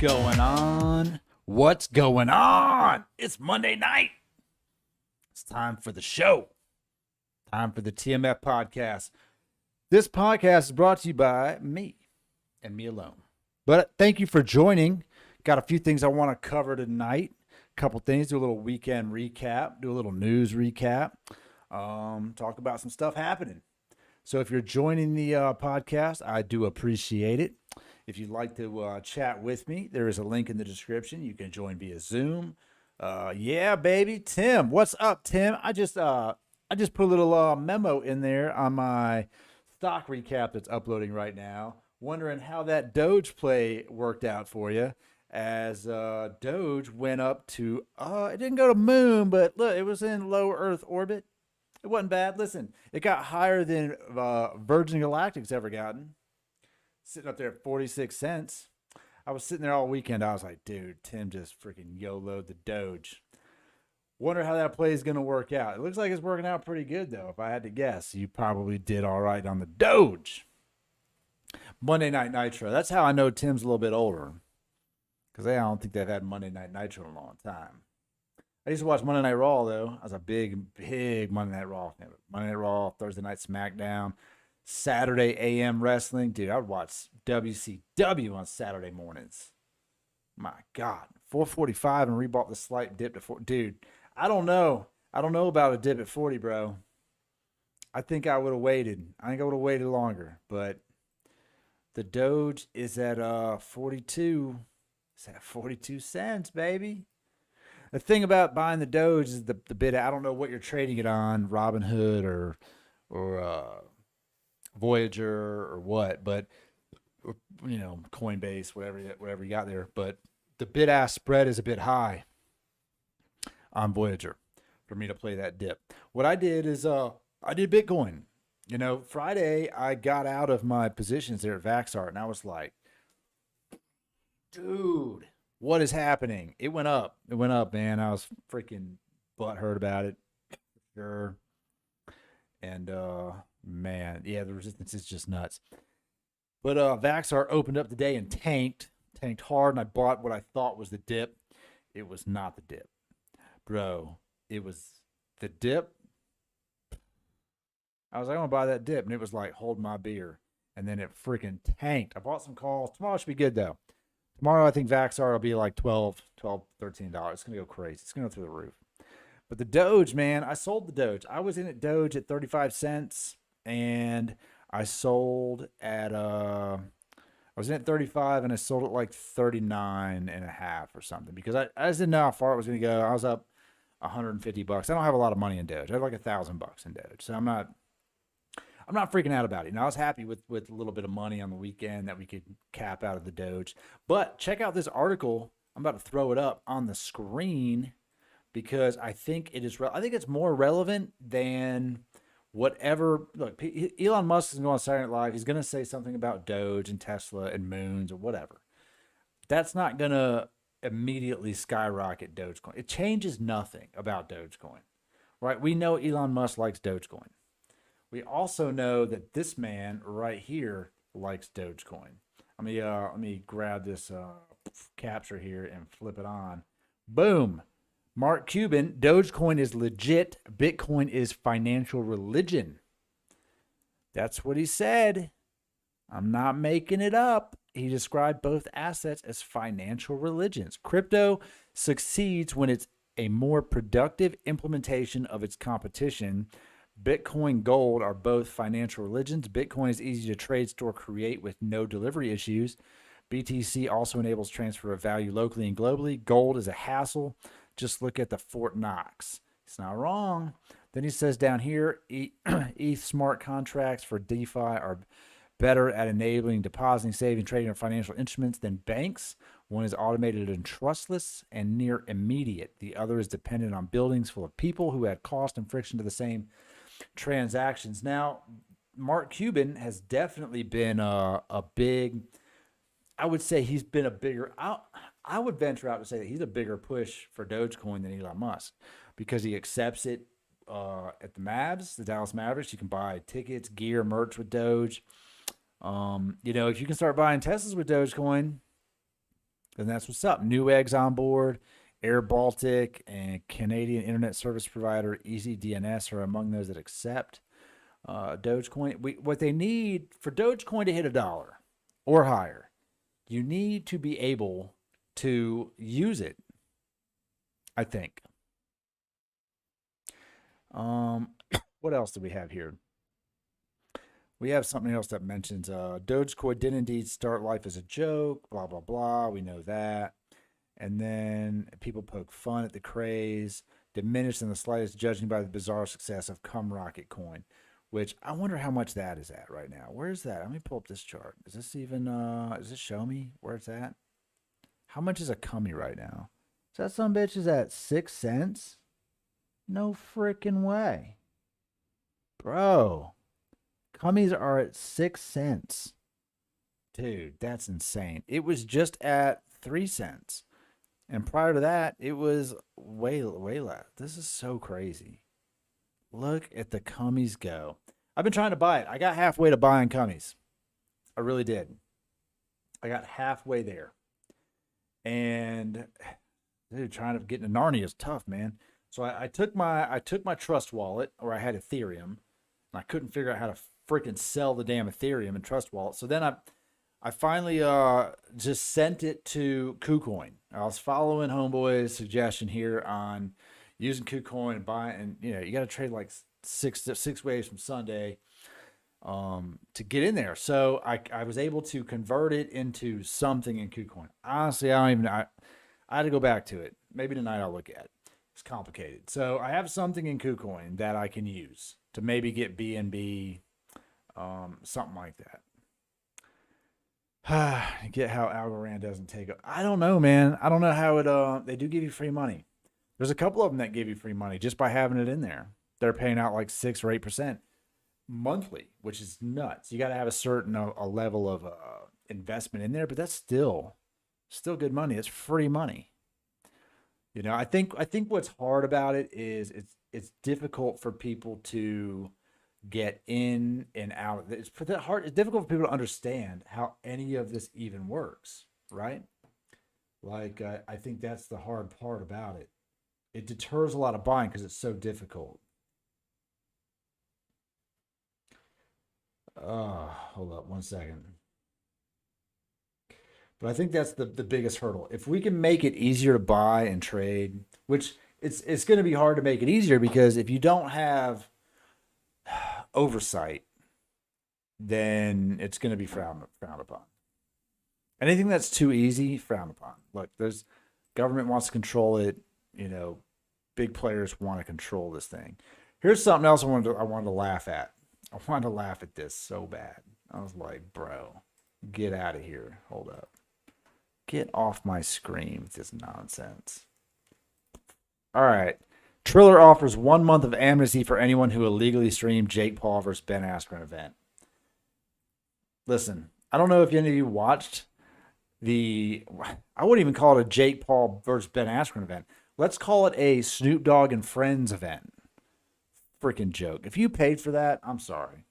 going on? What's going on? It's Monday night. It's time for the show. Time for the TMF podcast. This podcast is brought to you by me and me alone. But thank you for joining. Got a few things I want to cover tonight. A couple things. Do a little weekend recap. Do a little news recap. Talk about some stuff happening. So if you're joining the podcast, I do appreciate it. If you'd like to chat with me, there is a link in the description. You can join via Zoom. Yeah, baby. Tim, what's up, Tim? I just put a little memo in there on my stock recap that's uploading right now. Wondering how that Doge play worked out for you, as Doge went up to, it didn't go to moon, but look, it was in low Earth orbit. It wasn't bad. Listen, it got higher than Virgin Galactic's ever gotten. Sitting up there at 46 cents. I was sitting there all weekend. I was like, dude, Tim just freaking YOLO'd the Doge. Wonder how that play is going to work out. It looks like it's working out pretty good, though. If I had to guess, you probably did all right on the Doge. Monday Night Nitro. That's how I know Tim's a little bit older. Because I don't think they've had Monday Night Nitro in a long time. I used to watch Monday Night Raw, though. I was a big Monday Night Raw fan. Monday Night Raw, Thursday Night SmackDown, Saturday AM Wrestling. Dude, I would watch WCW on Saturday mornings. My God. 445 and rebought the slight dip to 4. Dude, I don't know. I don't know about a dip at 40, bro. I think I would have waited. I think I would have waited longer. But the Doge is at 42. It's at 42 cents, baby. The thing about buying the Doge is the bid. I don't know what you're trading it on, Robinhood or Voyager or what, but you know, Coinbase, whatever you got there. But the bid-ask spread is a bit high on Voyager for me to play that dip. What I did is I did Bitcoin. You know, Friday I got out of my positions there at Vaxart, and I was like, dude, what is happening? It went up. It went up, man. I was freaking butthurt about it. Sure. And man, yeah, the resistance is just nuts. But Vaxart opened up the day and tanked hard, and I bought what I thought was the dip. It was not the dip. Bro, it was the dip. I was like, I'm going to buy that dip, and it was like, hold my beer. And then it freaking tanked. I bought some calls. Tomorrow should be good, though. Tomorrow, I think Vaxart will be like $12, $13. It's going to go crazy. It's going to go through the roof. But the Doge, man, I sold the Doge. I was in at Doge at 35 cents, and I sold at, I was in at 35, and I sold it like 39 and a half or something, because I just didn't know how far it was going to go. I was up $150. I don't have a lot of money in Doge. I have like $1,000 in Doge, so I'm not freaking out about it. And I was happy with a little bit of money on the weekend that we could cap out of the Doge. But check out this article. I'm about to throw it up on the screen because I think it is. I think it's more relevant than whatever. Look, Elon Musk is going on Saturday Night Live. He's going to say something about Doge and Tesla and moons or whatever. That's not going to immediately skyrocket Dogecoin. It changes nothing about Dogecoin, right? We know Elon Musk likes Dogecoin. We also know that this man right here likes Dogecoin. Let me grab this capture here and flip it on. Boom. Mark Cuban, Dogecoin is legit. Bitcoin is financial religion. That's what he said. I'm not making it up. He described both assets as financial religions. Crypto succeeds when it's a more productive implementation of its competition. Bitcoin, gold are both financial religions. Bitcoin is easy to trade, store, create with no delivery issues. BTC also enables transfer of value locally and globally. Gold is a hassle. Just look at the Fort Knox. It's not wrong. Then he says down here, ETH smart contracts for DeFi are better at enabling depositing, saving, trading of financial instruments than banks. One is automated and trustless and near immediate. The other is dependent on buildings full of people who add cost and friction to the same transactions. Now, Mark Cuban has definitely been a big, I would say he's been a bigger, I would venture out to say that he's a bigger push for Dogecoin than Elon Musk, because he accepts it at the Mavs, the Dallas Mavericks. You can buy tickets, gear, merch with Doge. You know, if you can start buying Teslas with Dogecoin, And that's what's up. Neweg's on board. Air Baltic and Canadian internet service provider EasyDNS are among those that accept Dogecoin. What they need for Dogecoin to hit $1 or higher, you need to be able to use it, I think. What else do we have here? We have something else that mentions Dogecoin did indeed start life as a joke, blah, blah, blah. We know that. And then people poke fun at the craze, diminished in the slightest, judging by the bizarre success of Cum Rocket Coin, which I wonder how much that is at right now. Where's that? Let me pull up this chart. Is this even, does this show me where it's at? How much is a cummy right now? So that some bitch is at 6 cents? No freaking way. Bro, cummies are at 6 cents. Dude, that's insane. It was just at 3 cents. And prior to that, it was way less. This is so crazy. Look at the cummies go. I've been trying to buy it. I got halfway to buying cummies. I really did. I got halfway there. And dude, trying to get into Narnia is tough, man. So I took my Trust Wallet, or I had Ethereum, and I couldn't figure out how to freaking sell the damn Ethereum and Trust Wallet. So then I finally just sent it to KuCoin. I was following Homeboy's suggestion here on using KuCoin and buying, and you got to trade like six waves from Sunday to get in there. So I was able to convert it into something in KuCoin. Honestly, I had to go back to it. Maybe tonight I'll look at it. It's complicated. So I have something in KuCoin that I can use to maybe get BNB, something like that. Get how Algorand doesn't take it. I don't know, man. I don't know how it. They do give you free money. There's a couple of them that give you free money just by having it in there. They're paying out like 6 or 8% monthly, which is nuts. You got to have a certain a level of investment in there, but that's still good money. It's free money. I think what's hard about it is it's difficult for people to get in and out. It's difficult for people to understand how any of this even works, right? Like I think that's the hard part about it. It deters a lot of buying because it's so difficult. Hold up 1 second. But I think that's the biggest hurdle. If we can make it easier to buy and trade, which it's going to be hard to make it easier because if you don't have oversight, then it's going to be frowned upon. Anything that's too easy, frowned upon. Look, there's government wants to control it. Big players want to control this thing. Here's something else I wanted to laugh at. I wanted to laugh at this so bad. I was like, bro, get out of here. Hold up. Get off my screen with this nonsense. All right. Triller offers 1 month of amnesty for anyone who illegally streamed Jake Paul versus Ben Askren event. Listen, I don't know if any of you watched I wouldn't even call it a Jake Paul versus Ben Askren event. Let's call it a Snoop Dogg and Friends event. Freaking joke. If you paid for that, I'm sorry.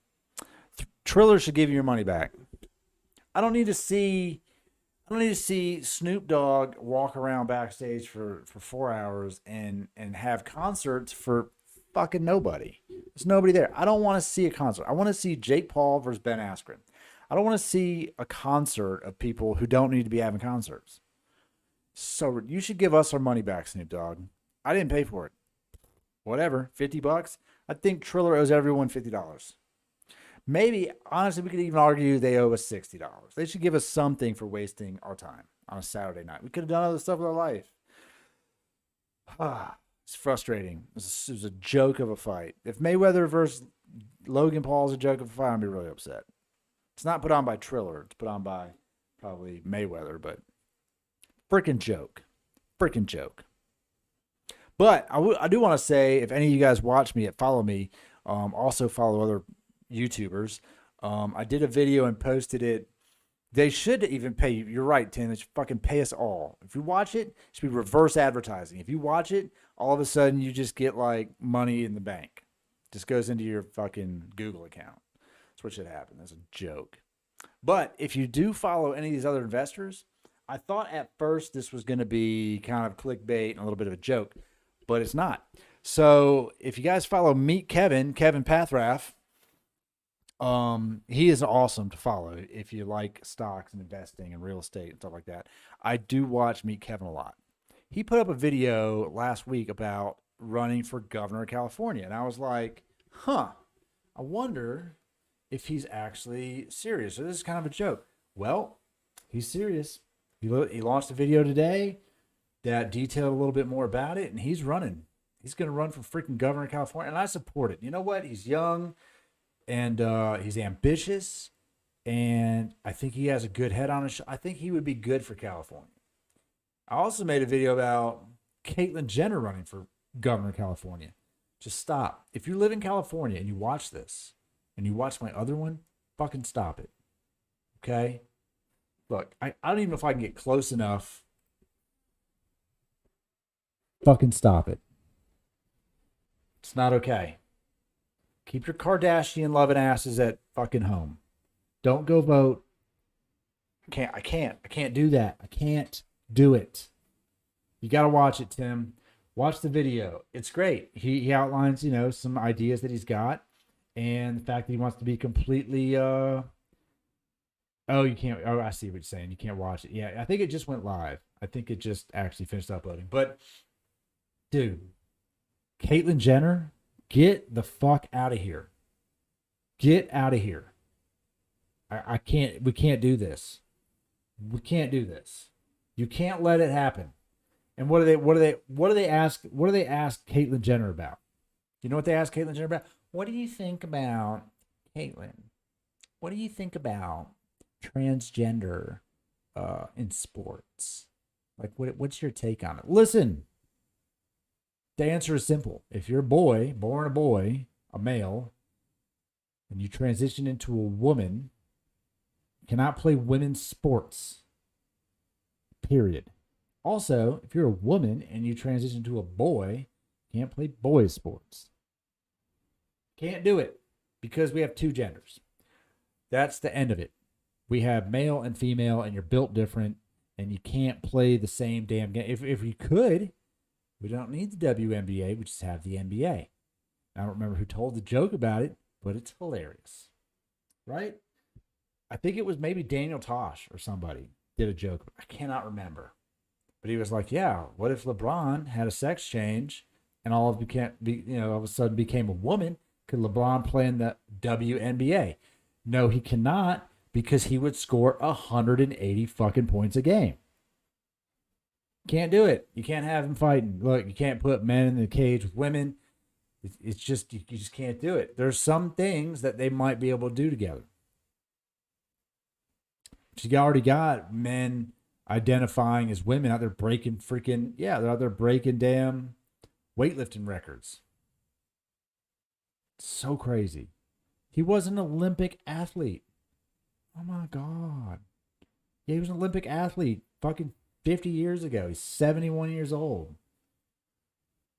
Triller should give you your money back. I don't need to see Snoop Dogg walk around backstage for 4 hours and have concerts for fucking nobody. There's nobody there. I don't want to see a concert. I want to see Jake Paul versus Ben Askren. I don't want to see a concert of people who don't need to be having concerts. So you should give us our money back, Snoop Dogg. I didn't pay for it. Whatever, $50. I think Triller owes everyone $50. Maybe, honestly, we could even argue they owe us $60. They should give us something for wasting our time on a Saturday night. We could have done other stuff with our life. It's frustrating. It was a joke of a fight. If Mayweather versus Logan Paul is a joke of a fight, I'd be really upset. It's not put on by Triller. It's put on by probably Mayweather, but freaking joke. Freaking joke. But I do want to say, if any of you guys watch me, follow me, also follow other YouTubers. I did a video and posted it. They should even pay you. You're right, Tim. They should fucking pay us all. If you watch it, it should be reverse advertising. If you watch it, all of a sudden you just get like money in the bank. Just goes into your fucking Google account. That's what should happen. That's a joke. But if you do follow any of these other investors, I thought at first this was going to be kind of clickbait and a little bit of a joke, but it's not. So if you guys follow Meet Kevin, Kevin Pathraff, he is awesome to follow if you like stocks and investing and real estate and stuff like that. I do watch Meet Kevin a lot. He put up a video last week about running for governor of California, and I was like, huh, I wonder if he's actually serious. So this is kind of a joke. Well, he's serious. He launched a video today that detailed a little bit more about it, and he's running. He's going to run for freaking governor of California, and I support it. You know what? He's young, and he's ambitious, and I think he has a good head on his I think he would be good for California. I also made a video about Caitlyn Jenner running for governor of California. Just stop. If you live in California and you watch this, and you watch my other one, fucking stop it. Okay? Look, I don't even know if I can get close enough. Fucking stop it. It's not okay. Keep your Kardashian loving asses at fucking home. Don't go vote. I can't do that. I can't do it. You got to watch it, Tim. Watch the video. It's great. He outlines, some ideas that he's got, and the fact that he wants to be completely you can't. Oh, I see what you're saying. You can't watch it. Yeah, I think it just went live. I think it just actually finished uploading. But, dude, Caitlyn Jenner, get the fuck out of here. Get out of here. I can't. We can't do this. We can't do this. You can't let it happen. And what do they ask Caitlyn Jenner about? You know what they ask Caitlyn Jenner about? What do you think about Caitlyn? What do you think about transgender in sports? Like, what's your take on it? Listen, the answer is simple. If you're born a boy, a male, and you transition into a woman, you cannot play women's sports. Period. Also, if you're a woman and you transition to a boy, you can't play boys' sports. Can't do it because we have two genders. That's the end of it. We have male and female, and you're built different, and you can't play the same damn game. If you could, we don't need the WNBA. We just have the NBA. I don't remember who told the joke about it, but it's hilarious. Right? I think it was maybe Daniel Tosh or somebody did a joke. I cannot remember. But he was like, yeah, what if LeBron had a sex change and all of a sudden became a woman? Could LeBron play in the WNBA? No, he cannot, because he would score 180 fucking points a game. Can't do it. You can't have him fighting. Look, you can't put men in the cage with women. It's just, you just can't do it. There's some things that they might be able to do together. But you already got men identifying as women out there breaking they're out there breaking damn weightlifting records. It's so crazy. He was an Olympic athlete. Oh my God. Yeah, he was an Olympic athlete fucking 50 years ago. He's 71 years old.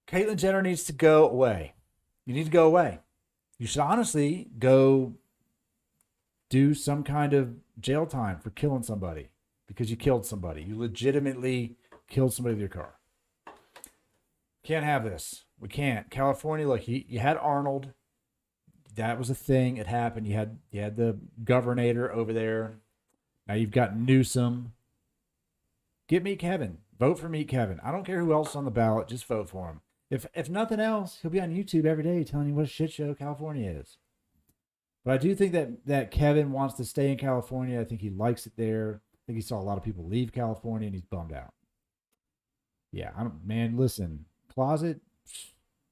Caitlyn Jenner needs to go away. You need to go away. You should honestly go do some kind of jail time for killing somebody. Because you killed somebody. You legitimately killed somebody with your car. Can't have this. We can't. California, look, you had Arnold. That was a thing. It happened. You had the governor over there. Now you've got Newsom. Get Meet Kevin. Vote for Meet Kevin. I don't care who else is on the ballot. Just vote for him. If nothing else, he'll be on YouTube every day telling you what a shit show California is. But I do think that Kevin wants to stay in California. I think he likes it there. I think he saw a lot of people leave California and he's bummed out. Yeah, listen, closet,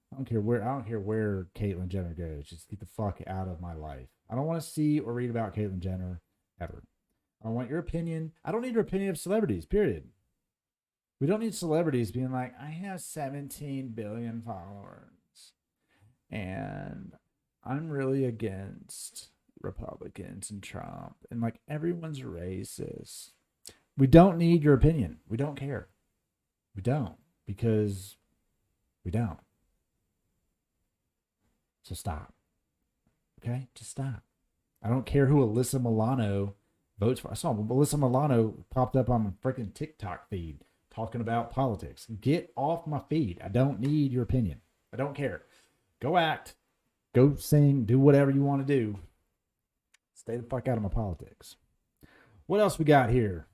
I don't care where Caitlyn Jenner goes. Just get the fuck out of my life. I don't want to see or read about Caitlyn Jenner ever. I don't want your opinion. I don't need your opinion of celebrities, period. We don't need celebrities being like, I have 17 billion followers and I'm really against Republicans and Trump, and like everyone's racist. We don't need your opinion. We don't care. We don't, because we don't. So stop. Okay? Just stop. I don't care who Alyssa Milano votes for. I saw Melissa Milano popped up on my freaking TikTok feed talking about politics. Get off my feed. I don't need your opinion. I don't care. Go act. Go sing. Do whatever you want to do. Stay the fuck out of my politics. What else we got here?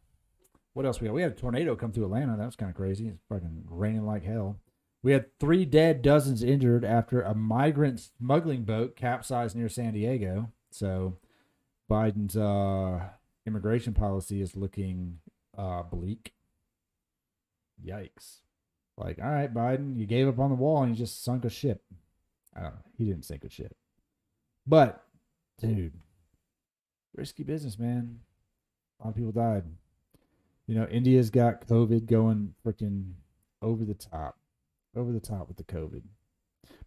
What else we got? We had a tornado come through Atlanta. That was kind of crazy. It's fucking raining like hell. We had 3 dead, dozens injured after a migrant smuggling boat capsized near San Diego. So Biden's immigration policy is looking bleak. Yikes. Like, all right, Biden, you gave up on the wall and you just sunk a ship. I don't know. He didn't sink a ship. But, dude, risky business, man. A lot of people died. You know, India's got COVID going freaking over the top with the COVID.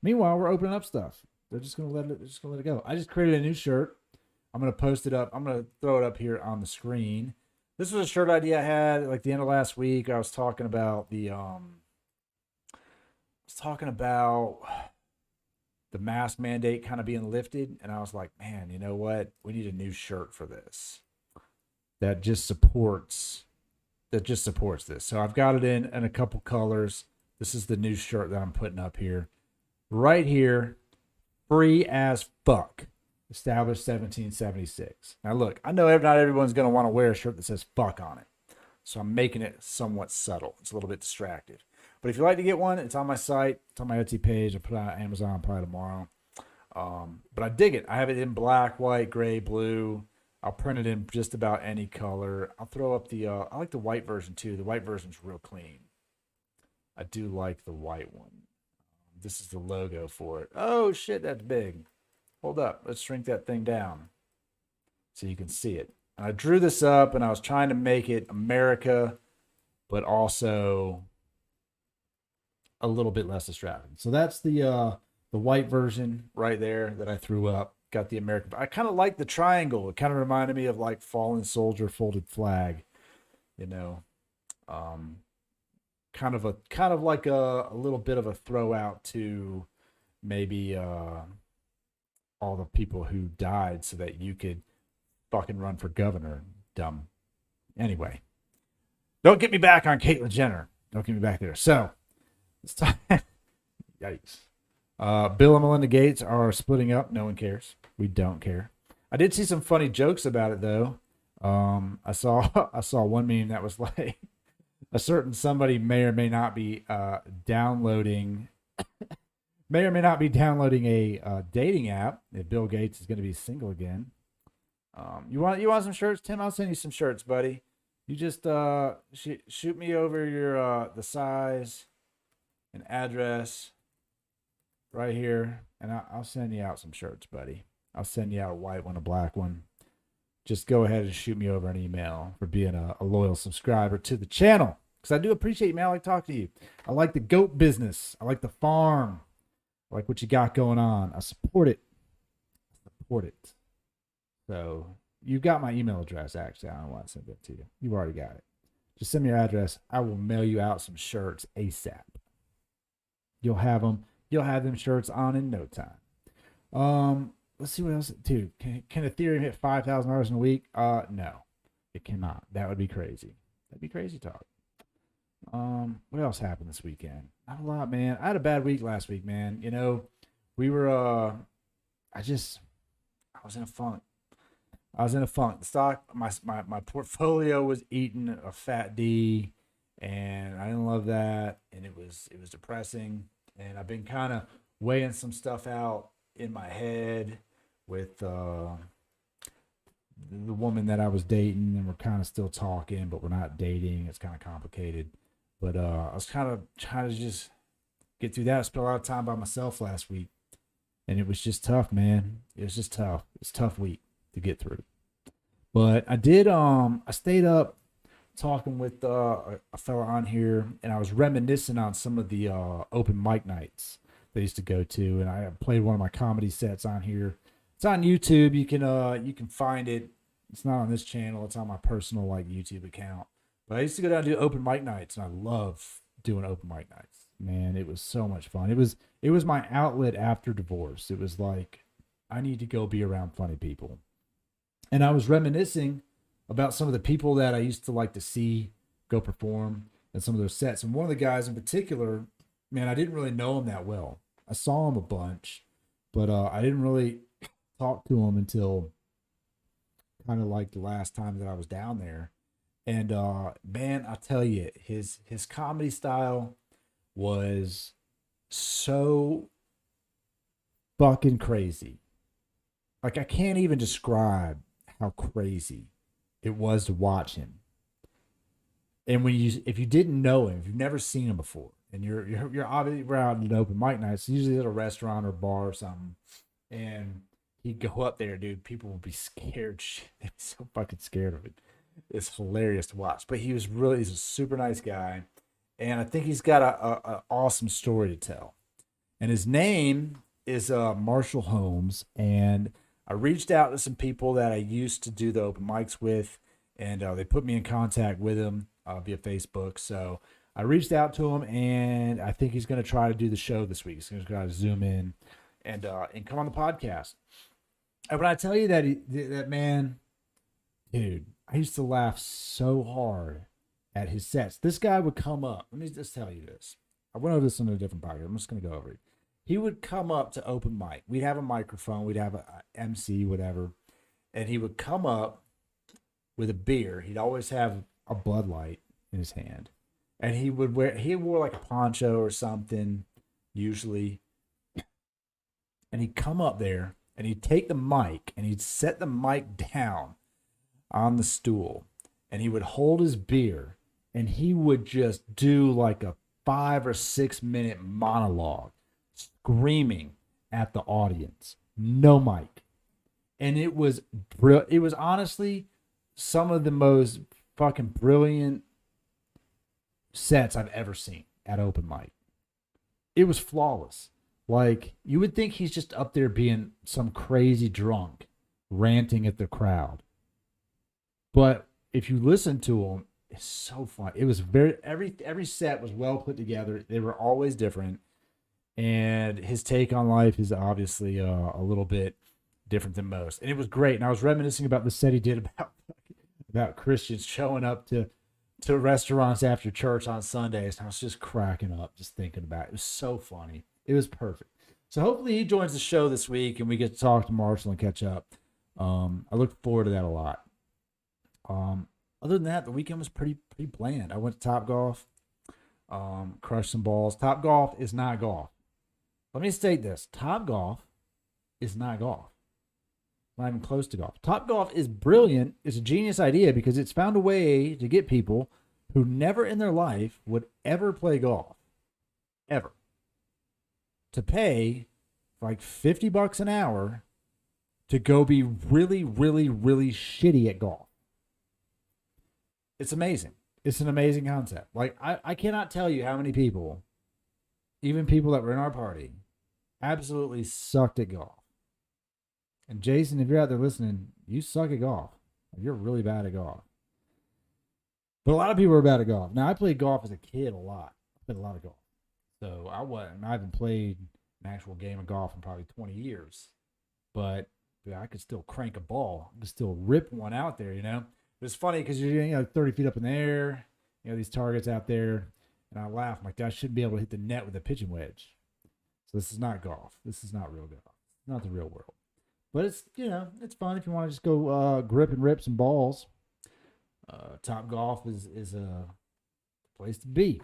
Meanwhile, we're opening up stuff. They're just gonna let it go. I just created a new shirt. I'm gonna post it up. I'm gonna throw it up here on the screen. This was a shirt idea I had like the end of last week. I was talking about the mask mandate kind of being lifted, and I was like, man, you know what? We need a new shirt for this that just supports this. So I've got it in a couple colors. This is the new shirt that I'm putting up here. Right here, free as fuck. Established 1776. Now look, I know not everyone's going to want to wear a shirt that says fuck on it. So I'm making it somewhat subtle. It's a little bit distractive. But if you'd like to get one, it's on my site. It's on my Etsy page. I'll put it on Amazon probably tomorrow. But I dig it. I have it in black, white, gray, blue. I'll print it in just about any color. I'll throw up I like the white version too. The white version's real clean. I do like the white one. This is the logo for it. Oh shit, that's big. Hold up. Let's shrink that thing down so you can see it. And I drew this up and I was trying to make it America, but also a little bit less distracting. So that's the white version right there that I threw up. Got the American. I kind of like the triangle. It kind of reminded me of like fallen soldier folded flag, you know. Kind of like a little bit of a throw out to maybe all the people who died so that you could fucking run for governor. Dumb. Anyway, don't get me back on Caitlyn Jenner. Don't get me back there. So it's time. Yikes. Bill and Melinda Gates are splitting up. No one cares. We don't care. I did see some funny jokes about it though. I saw one meme that was like a certain somebody may or may not be downloading a dating app if Bill Gates is going to be single again. You want some shirts, Tim? I'll send you some shirts, buddy. You just shoot me over your the size and address right here, and I'll send you out some shirts, buddy. I'll send you out a white one, a black one. Just go ahead and shoot me over an email for being a loyal subscriber to the channel. Because I do appreciate you, man. I like talking to you. I like the goat business. I like the farm. I like what you got going on. I support it. So you got my email address, actually. I don't want to send that to you. You've already got it. Just send me your address. I will mail you out some shirts ASAP. You'll have them shirts on in no time. Let's see what else. Dude, can Ethereum hit $5,000 in a week? No, it cannot. That would be crazy. That'd be crazy talk. What else happened this weekend? Not a lot, man. I had a bad week last week, man. You know, we were, I was in a funk. The stock, my portfolio was eating a fat D, and I didn't love that, and it was depressing. And I've been kind of weighing some stuff out in my head with the woman that I was dating, and we're kind of still talking, but we're not dating. It's kind of complicated. But I was kind of trying to just get through that. I spent a lot of time by myself last week, and it was just tough, man. It was just tough. It's a tough week to get through. But I did. I stayed up talking with a fella on here, and I was reminiscing on some of the open mic nights they used to go to, and I played one of my comedy sets on here. It's on YouTube. You can find it. It's not on this channel. It's on my personal YouTube account. But I used to go down and do open mic nights, and I love doing open mic nights. Man, it was so much fun. It was my outlet after divorce. It was like I need to go be around funny people. And I was reminiscing about some of the people that I used to like to see go perform at some of those sets. And one of the guys in particular, man, I didn't really know him that well. I saw him a bunch, but I didn't really talk to him until kind of like the last time that I was down there. And man, I tell you, his comedy style was so fucking crazy. Like I can't even describe how crazy it was to watch him. And when if you didn't know him, if you've never seen him before, and you're obviously out at an open mic night, it's usually at a restaurant or bar or something, and he'd go up there, dude, people would be scared. They'd be so fucking scared of it. It's hilarious to watch. But he's a super nice guy, and I think he's got a awesome story to tell. And his name is Marshall Holmes, and I reached out to some people that I used to do the open mics with, and they put me in contact with him via Facebook. So I reached out to him, and I think he's going to try to do the show this week. He's going to try to zoom in and come on the podcast. And when I tell you that that man, dude, I used to laugh so hard at his sets. This guy would come up. Let me just tell you this. I went over this on a different podcast. I'm just going to go over it. He would come up to open mic. We'd have a microphone. We'd have a MC, whatever. And he would come up with a beer. He'd always have a Bud Light in his hand. And he wore like a poncho or something, usually. And he'd come up there and he'd take the mic and he'd set the mic down on the stool. And he would hold his beer and he would just do like a 5 or 6 minute monologue, screaming at the audience, no mic. And it was honestly some of the most fucking brilliant sets I've ever seen at open mic. It was flawless. Like, you would think he's just up there being some crazy drunk, ranting at the crowd. But if you listen to him, it's so fun. It was every set was well put together. They were always different. And his take on life is obviously a little bit different than most. And it was great. And I was reminiscing about the set he did about Christians showing up to restaurants after church on Sundays. And I was just cracking up just thinking about it. It was so funny. It was perfect. So hopefully he joins the show this week and we get to talk to Marshall and catch up. I look forward to that a lot. Other than that, the weekend was pretty bland. I went to Topgolf, crushed some balls. Topgolf is not golf. Let me state this. Topgolf is not golf. Not even close to golf. Topgolf is brilliant. It's a genius idea because it's found a way to get people who never in their life would ever play golf. Ever. To pay like $50 an hour to go be really, really, really shitty at golf. It's amazing. It's an amazing concept. Like, I cannot tell you how many people, even people that were in our party, absolutely sucked at golf. And Jason, if you're out there listening, you suck at golf. You're really bad at golf. But a lot of people are bad at golf. Now, I played golf as a kid a lot. I played a lot of golf. So I haven't played an actual game of golf in probably 20 years. But I could still crank a ball. I could still rip one out there, you know? But it's funny because you're 30 feet up in the air, these targets out there. And I laugh. I'm like, I shouldn't be able to hit the net with a pitching wedge. So this is not golf. This is not real golf. It's not the real world. But it's, it's fun if you want to just go grip and rip some balls. Topgolf is a place to be.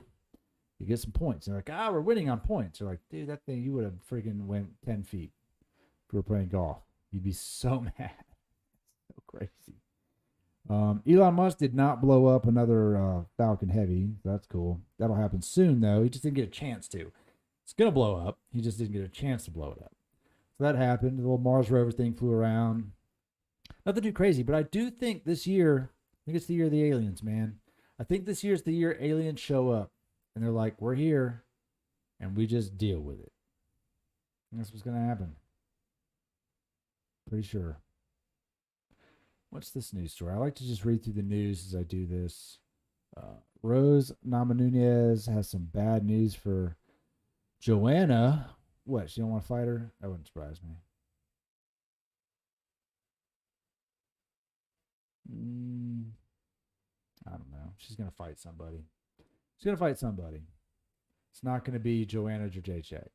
You get some points. They're like, we're winning on points. They're like, dude, that thing, you would have freaking went 10 feet if you were playing golf. You'd be so mad. So crazy. Elon Musk did not blow up another Falcon Heavy. That's cool. That'll happen soon, though. He just didn't get a chance to. It's going to blow up. He just didn't get a chance to blow it up. So that happened. The little Mars rover thing flew around. Nothing too crazy, but I do think this year, I think it's the year of the aliens, man. I think this year's the year aliens show up. And they're like, we're here, and we just deal with it. And that's what's going to happen. Pretty sure. What's this news story? I like to just read through the news as I do this. Rose Namajunas has some bad news for Joanna. What, she don't want to fight her? That wouldn't surprise me. Mm, I don't know. She's gonna fight somebody. She's gonna fight somebody. It's not gonna be Joanna or JJ.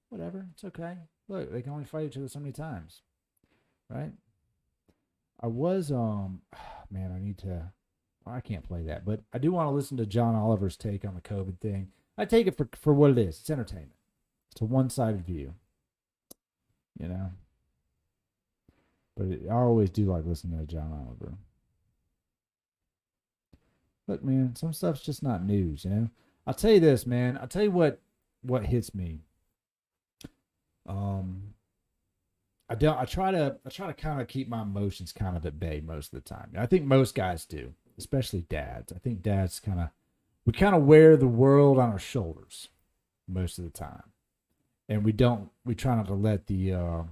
Whatever. It's okay. Look, they can only fight each other so many times, right? I was man, I need to. I can't play that, but I do want to listen to John Oliver's take on the COVID thing. I take it for what it is. It's entertainment. It's a one-sided view, you know. But I always do like listening to John Oliver. Look, man, some stuff's just not news, you know. I'll tell you this, man. I'll tell you what hits me. Um, I try to kind of keep my emotions kind of at bay most of the time. I think most guys do, especially dads. I think dads we kind of wear the world on our shoulders most of the time, and we try not to let the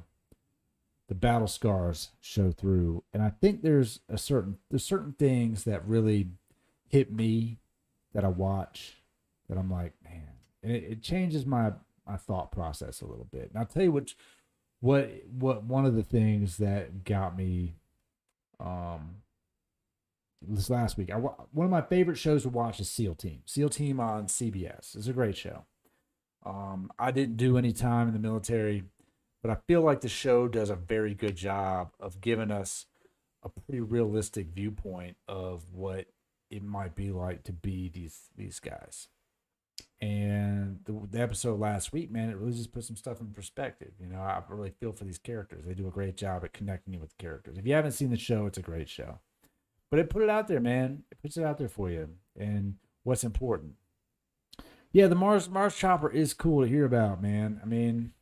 battle scars show through. And I think there's certain things that really hit me that I watch that I'm like, man, and it changes my thought process a little bit. And I'll tell you what one of the things that got me this last week. One of my favorite shows to watch is SEAL Team. SEAL Team on CBS. It's a great show. I didn't do any time in the military, but I feel like the show does a very good job of giving us a pretty realistic viewpoint of what it might be like to be these guys. And the episode last week, man, it really just put some stuff in perspective. You know, I really feel for these characters. They do a great job at connecting you with the characters. If you haven't seen the show, it's a great show. But it put it out there, man. It puts it out there for you. And what's important. Yeah, the Mars chopper is cool to hear about, man. I mean,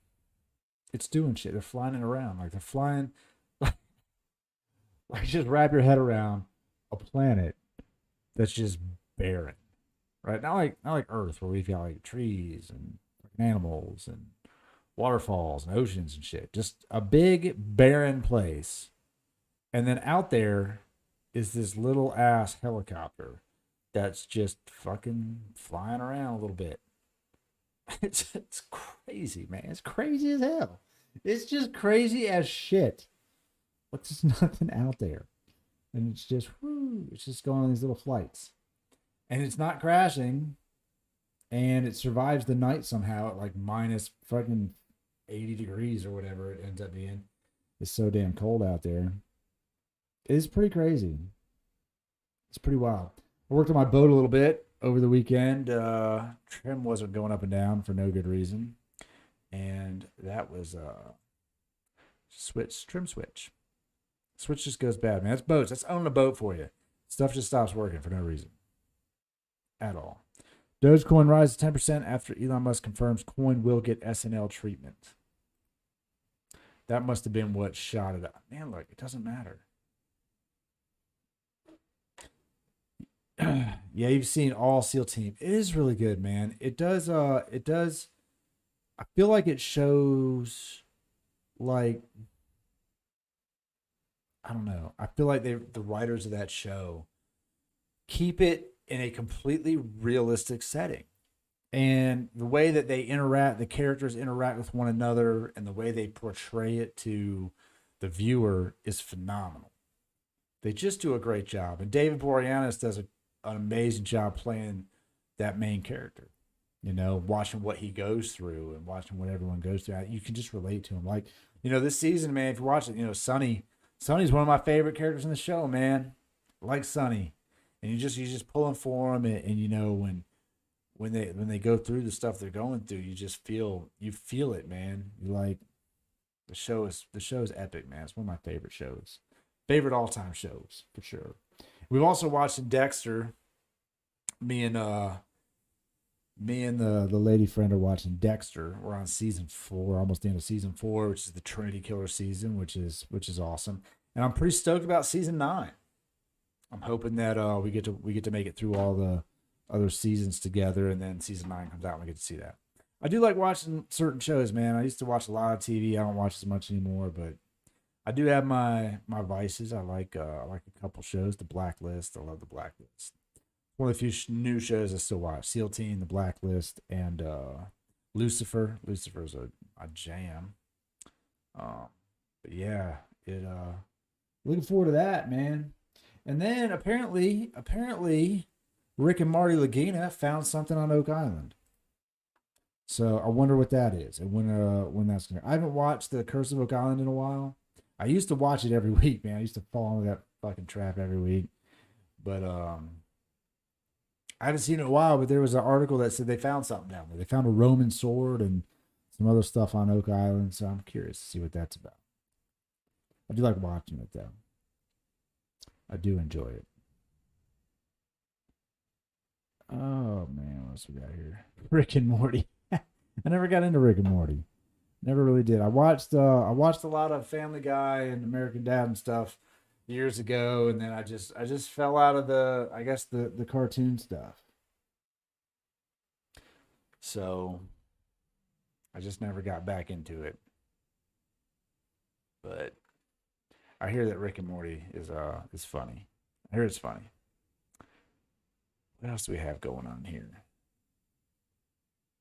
it's doing shit. They're flying it around. Like they're flying like just wrap your head around a planet that's just barren. Right? Not like Earth where we've got like trees and animals and waterfalls and oceans and shit. Just a big barren place. And then out there is this little ass helicopter that's just fucking flying around a little bit. It's crazy, man. It's crazy as hell. It's just crazy as shit. But there's nothing out there. And it's just, it's just going on these little flights. And it's not crashing. And it survives the night somehow at like minus fucking 80 degrees or whatever it ends up being. It's so damn cold out there. It's pretty crazy. It's pretty wild. I worked on my boat a little bit over the weekend. Trim wasn't going up and down for no good reason. And that was trim switch. Switch just goes bad, man. That's boats. That's owning a boat for you. Stuff just stops working for no reason. At all. Dogecoin rises 10% after Elon Musk confirms coin will get SNL treatment. That must have been what shot it up. Man, look, it doesn't matter. Yeah, you've seen all SEAL Team. It is really good, man. It does I feel like it shows like I don't know. I feel like the writers of that show keep it in a completely realistic setting. And the way that they interact, the characters interact with one another, and the way they portray it to the viewer is phenomenal. They just do a great job. And David Boreanaz does an amazing job playing that main character. You know, watching what he goes through and watching what everyone goes through. You can just relate to him. Like, you know, this season, man, if you watch it, you know, Sonny's one of my favorite characters in the show, man. I like Sonny. And you're just pulling for him, and you know when they go through the stuff they're going through, you feel it, man. You like the show is epic, man. It's one of my favorite shows, favorite all time shows for sure. We've also watched Dexter. Me and the lady friend are watching Dexter. We're on season 4, almost the end of season 4, which is the Trinity Killer season, which is awesome. And I'm pretty stoked about season 9. I'm hoping that we get to make it through all the other seasons together, and then season 9 comes out and we get to see that. I do like watching certain shows, man. I used to watch a lot of TV. I don't watch as much anymore, but I do have my vices. I like a couple shows. The Blacklist. I love The Blacklist. One of the few new shows I still watch. SEAL Team, The Blacklist, and Lucifer. Lucifer's a jam. But yeah, looking forward to that, man. And then apparently, Rick and Marty Laguna found something on Oak Island. So I wonder what that is and when that's gonna. I haven't watched The Curse of Oak Island in a while. I used to watch it every week, man. I used to fall into that fucking trap every week. But I haven't seen it in a while. But there was an article that said they found something down there. They found a Roman sword and some other stuff on Oak Island. So I'm curious to see what that's about. I do like watching it though. I do enjoy it. Oh man, what else we got here? Rick and Morty. I never got into Rick and Morty. Never really did. I watched a lot of Family Guy and American Dad and stuff years ago, and then I just fell out of the cartoon stuff. So I just never got back into it. But I hear that Rick and Morty is funny. I hear it's funny. What else do we have going on here?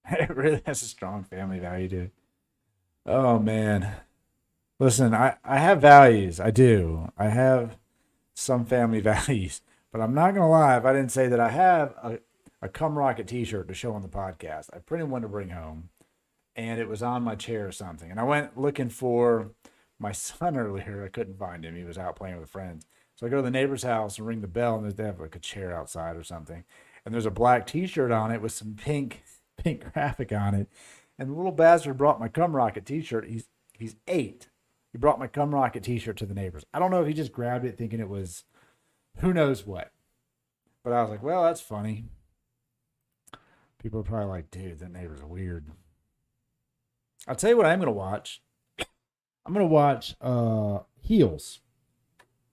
It really has a strong family value to it. Oh man. Listen, I have values. I do. I have some family values. But I'm not gonna lie, if I didn't say that I have a Cum Rocket t-shirt to show on the podcast. I printed one to bring home and it was on my chair or something. And I went looking for my son earlier. I couldn't find him. He was out playing with friends. So I go to the neighbor's house and ring the bell, and they have like a chair outside or something. And there's a black t-shirt on it with some pink graphic on it. And the little bastard brought my Cum Rocket t-shirt. He's 8. He brought my Cum Rocket t-shirt to the neighbors. I don't know if he just grabbed it thinking it was who knows what. But I was like, well, that's funny. People are probably like, dude, that neighbor's weird. I'll tell you what I'm going to watch. I'm going to watch Heels.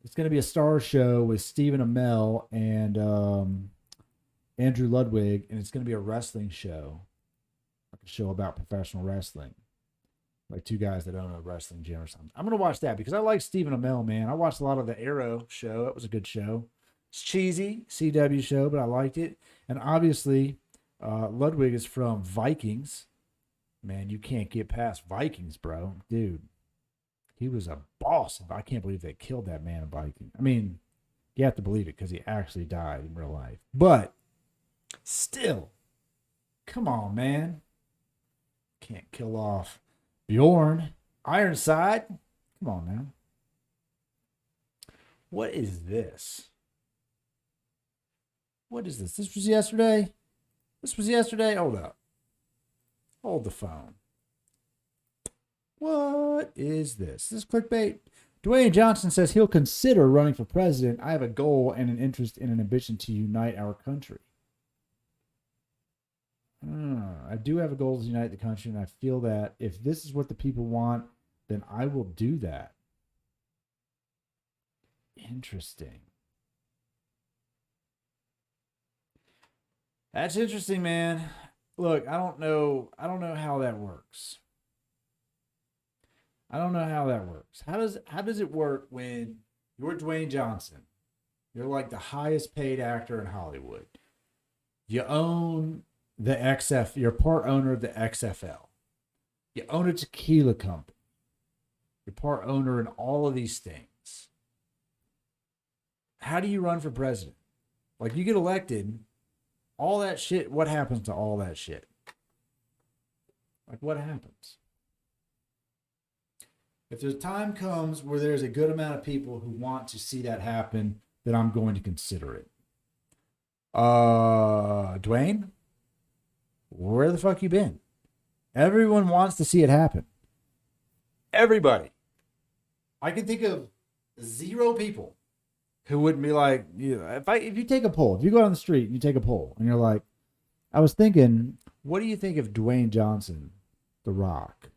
It's going to be a star show with Stephen Amell and Andrew Ludwig, and it's going to be a wrestling show. Like a show about professional wrestling. Like two guys that own a wrestling gym or something. I'm going to watch that because I like Stephen Amell, man. I watched a lot of the Arrow show. That was a good show. It's cheesy, CW show, but I liked it. And obviously, Ludwig is from Vikings. Man, you can't get past Vikings, bro. Dude, he was a boss. I can't believe they killed that man in Vikings. I mean, you have to believe it because he actually died in real life. But still, come on, man. Can't kill off Bjorn. Ironside. Come on now. What is this? What is this? This was yesterday? This was yesterday? Hold up. Hold the phone. What is this? This is clickbait. Dwayne Johnson says he'll consider running for president. I have a goal and an interest and an ambition to unite our country. I do have a goal to unite the country, and I feel that if this is what the people want, then I will do that. Interesting. That's interesting, man. Look, I don't know how that works. I don't know how that works. How does it work when you're Dwayne Johnson? You're like the highest paid actor in Hollywood. You own the XF. You're part owner of the XFL. You own a tequila company. You're part owner in all of these things. How do you run for president? Like you get elected, all that shit. What happens to all that shit? Like what happens? If the time comes where there's a good amount of people who want to see that happen, then I'm going to consider it. Dwayne, where the fuck you been? Everyone wants to see it happen. Everybody. I can think of 0 people who wouldn't be like, if you take a poll, if you go on the street and you take a poll and you're like, I was thinking, what do you think of Dwayne Johnson, The Rock?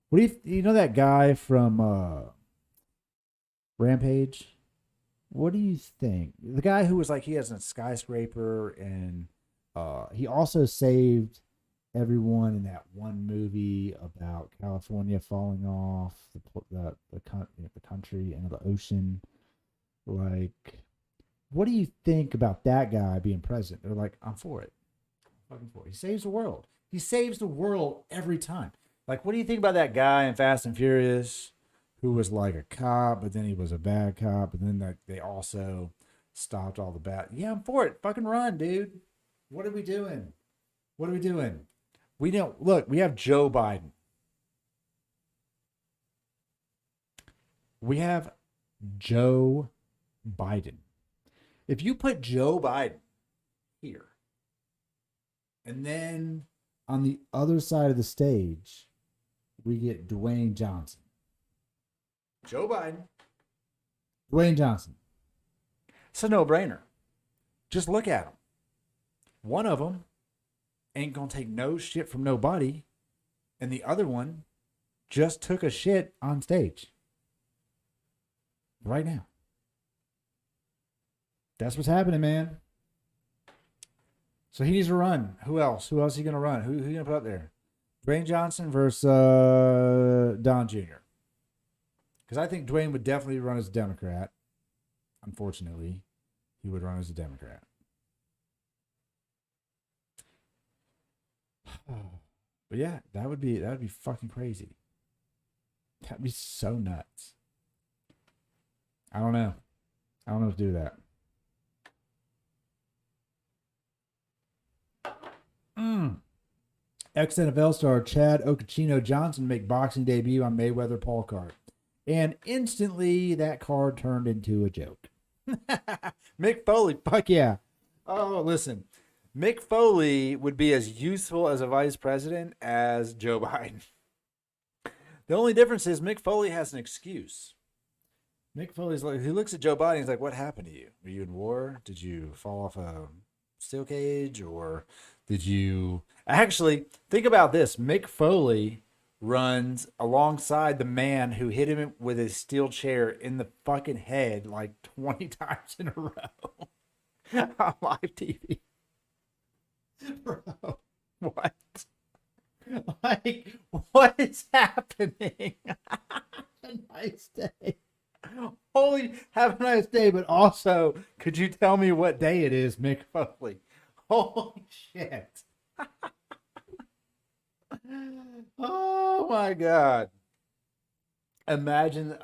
What do you know that guy from Rampage? What do you think? The guy who was like, he has a skyscraper and he also saved everyone in that one movie about California falling off the country and the ocean. Like, what do you think about that guy being president? They're like, I'm for it. I'm fucking for it. He saves the world. He saves the world every time. Like, what do you think about that guy in Fast and Furious who was like a cop, but then he was a bad cop, and then they also stopped all the bad. Yeah, I'm for it. Fucking run, dude. What are we doing? What are we doing? We don't look. We have Joe Biden. We have Joe Biden. If you put Joe Biden here, and then on the other side of the stage, we get Dwayne Johnson. Joe Biden. Dwayne Johnson. It's a no-brainer. Just look at them. One of them ain't going to take no shit from nobody, and the other one just took a shit on stage. Right now. That's what's happening, man. So he needs to run. Who else? Who else is he going to run? Who you going to put up there? Dwayne Johnson versus Don Jr. Because I think Dwayne would definitely run as a Democrat. Unfortunately, he would run as a Democrat. But yeah, that would be fucking crazy. That'd be so nuts. I don't know. I don't know if to do that. Ex-NFL star Chad Okochino Johnson make boxing debut on Mayweather Paul card. And instantly that card turned into a joke. Mick Foley, fuck yeah. Oh, listen. Mick Foley would be as useful as a vice president as Joe Biden. The only difference is Mick Foley has an excuse. Mick Foley's like, he looks at Joe Biden, he's like, what happened to you? Were you in war? Did you fall off a steel cage? Or did you... Actually, think about this. Mick Foley runs alongside the man who hit him with his steel chair in the fucking head like 20 times in a row on live TV. Bro, what? Like, what is happening? Have a nice day. Holy, have a nice day, but also, could you tell me what day it is, Mick Foley? Holy shit. Oh my God. Imagine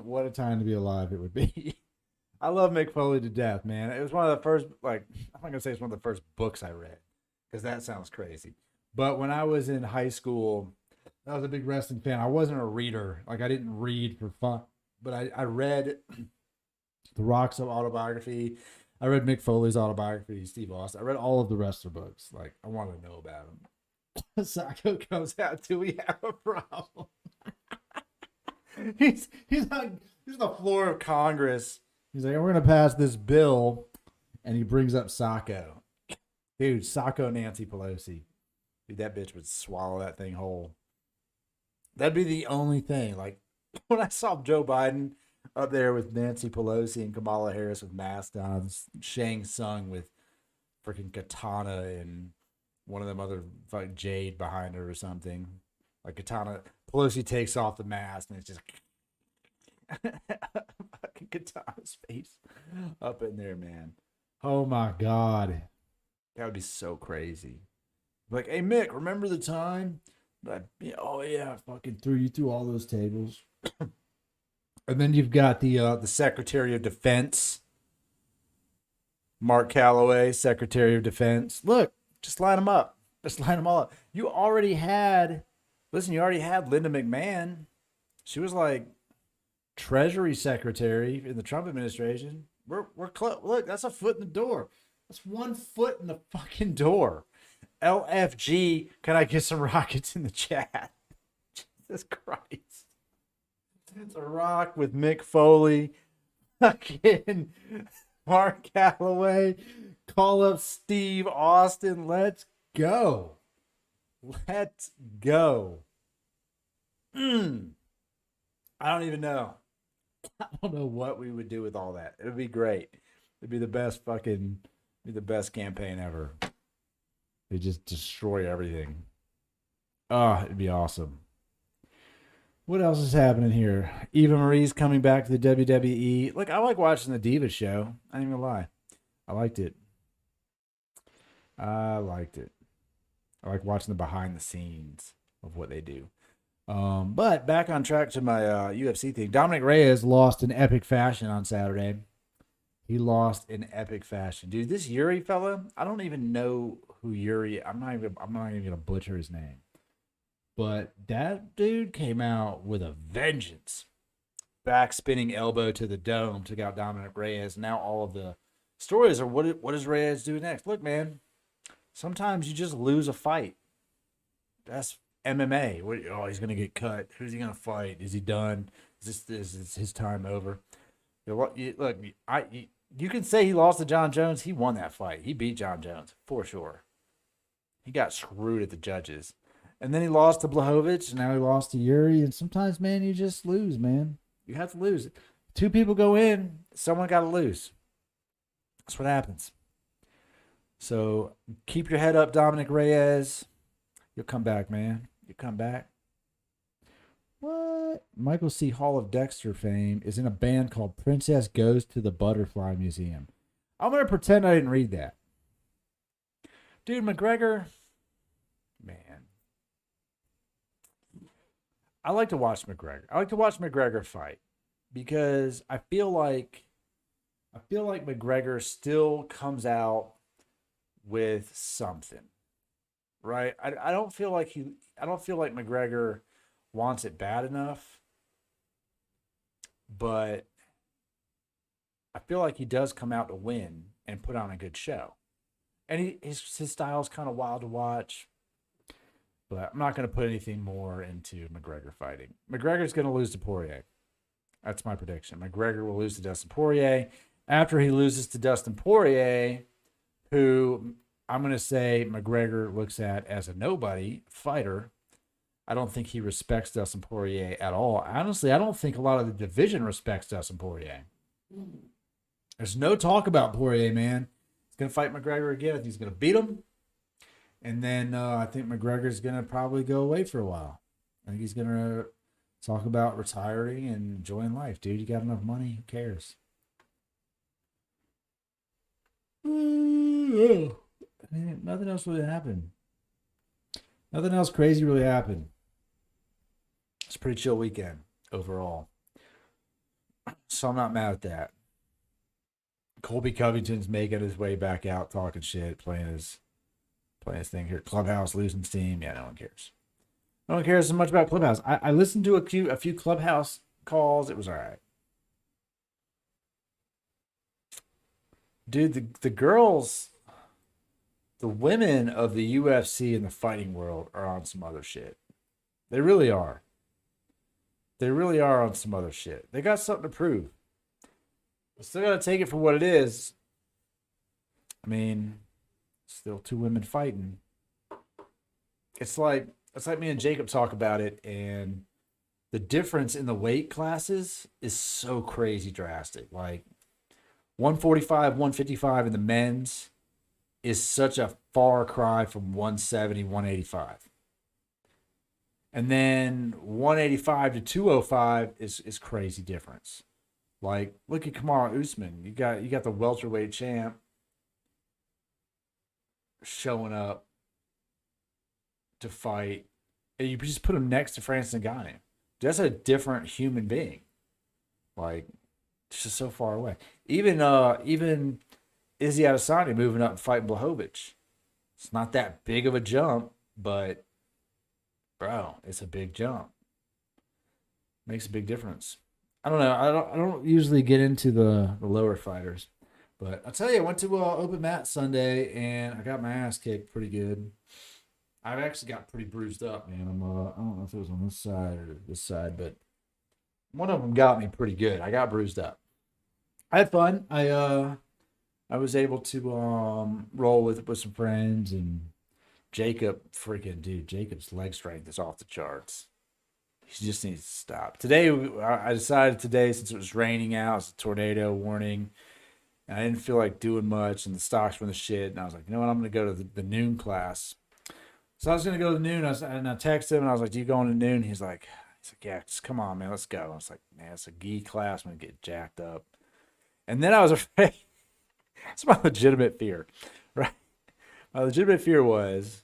what a time to be alive it would be. I love Mick Foley to death, man. It was one of the first, like, I'm not going to say it's one of the first books I read, because that sounds crazy. But when I was in high school, I was a big wrestling fan. I wasn't a reader. Like, I didn't read for fun. But I read The Rock's autobiography. I read Mick Foley's autobiography, Steve Austin. I read all of the wrestler books. Like, I wanted to know about him. Sacco comes out, do we have a problem? he's on the floor of Congress. He's like, we're going to pass this bill. And he brings up Sacco. Dude, Sacco Nancy Pelosi. Dude, that bitch would swallow that thing whole. That'd be the only thing. Like, when I saw Joe Biden up there with Nancy Pelosi and Kamala Harris with masks on, Shang Tsung with freaking katana and one of them other like jade behind her or something. Like katana, Pelosi takes off the mask and it's just fucking katana's face up in there, man. Oh my God. That would be so crazy. Like, hey Mick, remember the time? Oh yeah, I fucking threw you through all those tables. And then you've got the Secretary of Defense, Mark Calloway, Secretary of Defense. Look, just line them up. Just line them all up. You already had Linda McMahon. She was like Treasury Secretary in the Trump administration. We're close. Look, that's a foot in the door. That's 1 foot in the fucking door. LFG, can I get some rockets in the chat? Jesus Christ. It's a rock with Mick Foley. Fucking Mark Calloway. Call up Steve Austin. Let's go. Let's go. I don't even know. I don't know what we would do with all that. It would be great. It'd be the best campaign ever. They just destroy everything. Oh, it'd be awesome. What else is happening here? Eva Marie's coming back to the WWE. Look, I like watching the Diva show. I ain't gonna lie. I liked it. I like watching the behind the scenes of what they do. But back on track to my UFC thing. Dominic Reyes lost in epic fashion on Saturday. He lost in epic fashion, dude. This Yuri fella, I don't even know who Yuri. I'm not even gonna butcher his name. But that dude came out with a vengeance. Back spinning elbow to the dome, took out Dominic Reyes. Now all of the stories are what does Reyes do next? Look, man, sometimes you just lose a fight. That's MMA. Oh, he's gonna get cut. Who's he gonna fight? Is he done? Is his time over? Look, you can say he lost to John Jones. He won that fight. He beat John Jones for sure. He got screwed at the judges. And then he lost to Blachowicz, and now he lost to Yuri. And sometimes, man, you just lose, man. You have to lose. Two people go in, someone got to lose. That's what happens. So keep your head up, Dominic Reyes. You'll come back, man. You come back. What? Michael C. Hall of Dexter fame is in a band called Princess Goes to the Butterfly Museum. I'm going to pretend I didn't read that. Dude, McGregor, man. I like to watch McGregor. I like to watch McGregor fight because I feel like McGregor still comes out with something. Right? I don't feel like McGregor wants it bad enough. But I feel like he does come out to win and put on a good show. And his style is kind of wild to watch. But I'm not going to put anything more into McGregor fighting. McGregor's going to lose to Poirier. That's my prediction. McGregor will lose to Dustin Poirier. After he loses to Dustin Poirier, who I'm going to say McGregor looks at as a nobody fighter. I don't think he respects Dustin Poirier at all. Honestly, I don't think a lot of the division respects Dustin Poirier. There's no talk about Poirier, man. He's going to fight McGregor again. I think he's going to beat him. And then I think McGregor's going to probably go away for a while. I think he's going to talk about retiring and enjoying life. Dude, you got enough money? Who cares? I mean, nothing else really happened. Nothing else crazy really happened. It's a pretty chill weekend overall. So I'm not mad at that. Colby Covington's making his way back out, talking shit, playing his thing here. Clubhouse losing steam. Yeah, no one cares. No one cares so much about Clubhouse. I listened to a few Clubhouse calls. It was all right. Dude, the girls, the women of the UFC and the fighting world are on some other shit. They really are. They really are on some other shit. They got something to prove. We still got to take it for what it is. I mean, still two women fighting. It's like me and Jacob talk about it, and the difference in the weight classes is so crazy drastic. Like 145, 155 in the men's is such a far cry from 170, 185. And then 185 to 205 is crazy difference. Like, look at Kamaru Usman. You got the welterweight champ showing up to fight, and you just put him next to Francis Ngannou. That's a different human being. Like, it's just so far away. Even Izzy Adesanya moving up and fighting Blachowicz. It's not that big of a jump, but bro, it's a big jump. Makes a big difference. I don't know. I don't usually get into the lower fighters, but I'll tell you, I went to open mat Sunday and I got my ass kicked pretty good. I've actually got pretty bruised up, man. I don't know if it was on this side or this side, but one of them got me pretty good. I got bruised up. I had fun. I was able to roll with some friends, and Jacob's leg strength is off the charts. He just needs to stop. Today, I decided since it was raining out, it's a tornado warning, and I didn't feel like doing much, and the stocks were in the shit, and I was like, you know what, I'm going to go to the noon class. So I was going to go to noon, and I texted him, and I was like, do you going to noon? He's like, yeah, just come on, man, let's go. I was like, man, it's a gi class. I'm going to get jacked up. And then I was afraid. It's my legitimate fear, right? My legitimate fear was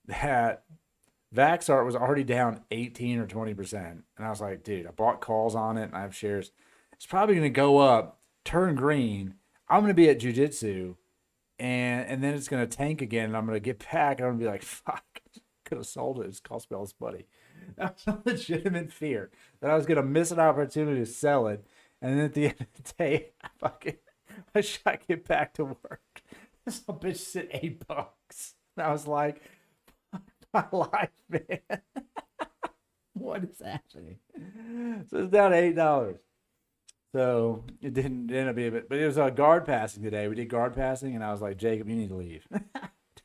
that Vaxart was already down 18 or 20%. And I was like, dude, I bought calls on it and I have shares. It's probably going to go up, turn green. I'm going to be at jujitsu, and then it's going to tank again, and I'm going to get back, and I'm going to be like, fuck, could have sold it. It's cost me all this money. That was a legitimate fear that I was going to miss an opportunity to sell it, and then at the end of the day, I shot get back to work. This little bitch said $8. And I was like, my life, man. What is happening? So it's down to $8. So it didn't end up being a bit, but it was guard passing today. We did guard passing, and I was like, Jacob, you need to leave.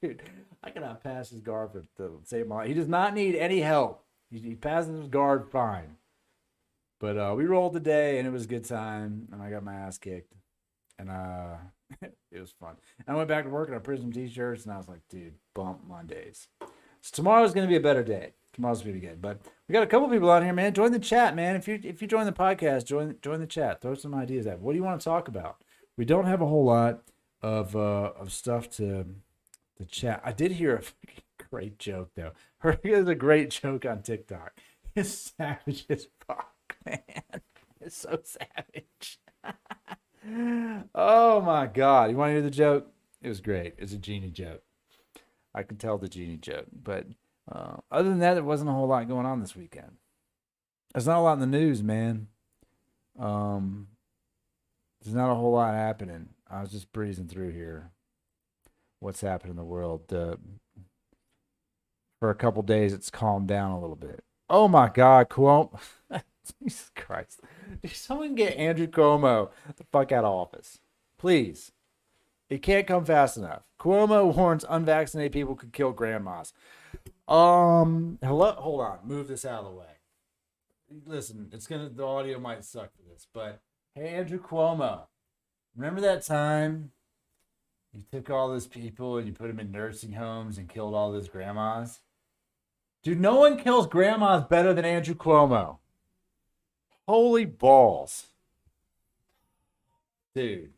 Dude, I cannot pass his guard for to save my life. He does not need any help. He passes his guard fine. But we rolled today, and it was a good time, and I got my ass kicked. And it was fun. And I went back to work, and I printed some t-shirts, and I was like, dude, bump Mondays. So tomorrow's going to be a better day. Tomorrow's going to be good. But we got a couple people on here, man. Join the chat, man. If you join the podcast, join the chat. Throw some ideas at. What do you want to talk about? We don't have a whole lot of stuff to chat. I did hear a great joke, though. There's a great joke on TikTok. It's savage as fuck, man. It's so savage. Oh, my God. You want to hear the joke? It was great. It's a genie joke. I can tell the genie joke. But other than that, there wasn't a whole lot going on this weekend. There's not a lot in the news, man. There's not a whole lot happening. I was just breezing through here. What's happening in the world? For a couple days, it's calmed down a little bit. Oh, my God. Cuomo. Jesus Christ. Did someone get Andrew Cuomo the fuck out of office? Please. It can't come fast enough. Cuomo warns unvaccinated people could kill grandmas. Hello? Hold on. Move this out of the way. Listen, the audio might suck for this, but hey, Andrew Cuomo, remember that time you took all those people and you put them in nursing homes and killed all those grandmas? Dude, no one kills grandmas better than Andrew Cuomo. Holy balls. Dude.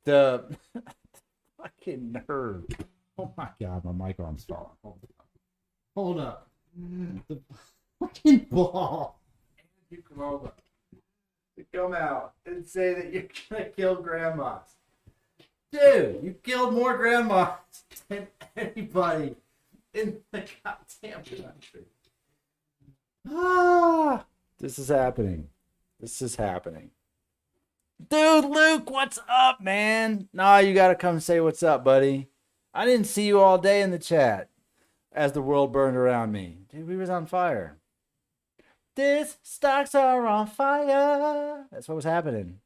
The fucking nerve. Oh my God, my mic arm's falling. Hold up. The fucking ball. Andrew Cuomo. To come out and say that you're gonna kill grandmas. Dude, you killed more grandmas than anybody in the goddamn country. This is happening. This is happening. Dude, Luke, what's up, man? Nah, you gotta come say what's up, buddy. I didn't see you all day in the chat as the world burned around me. Dude, we was on fire. This stocks are on fire. That's what was happening.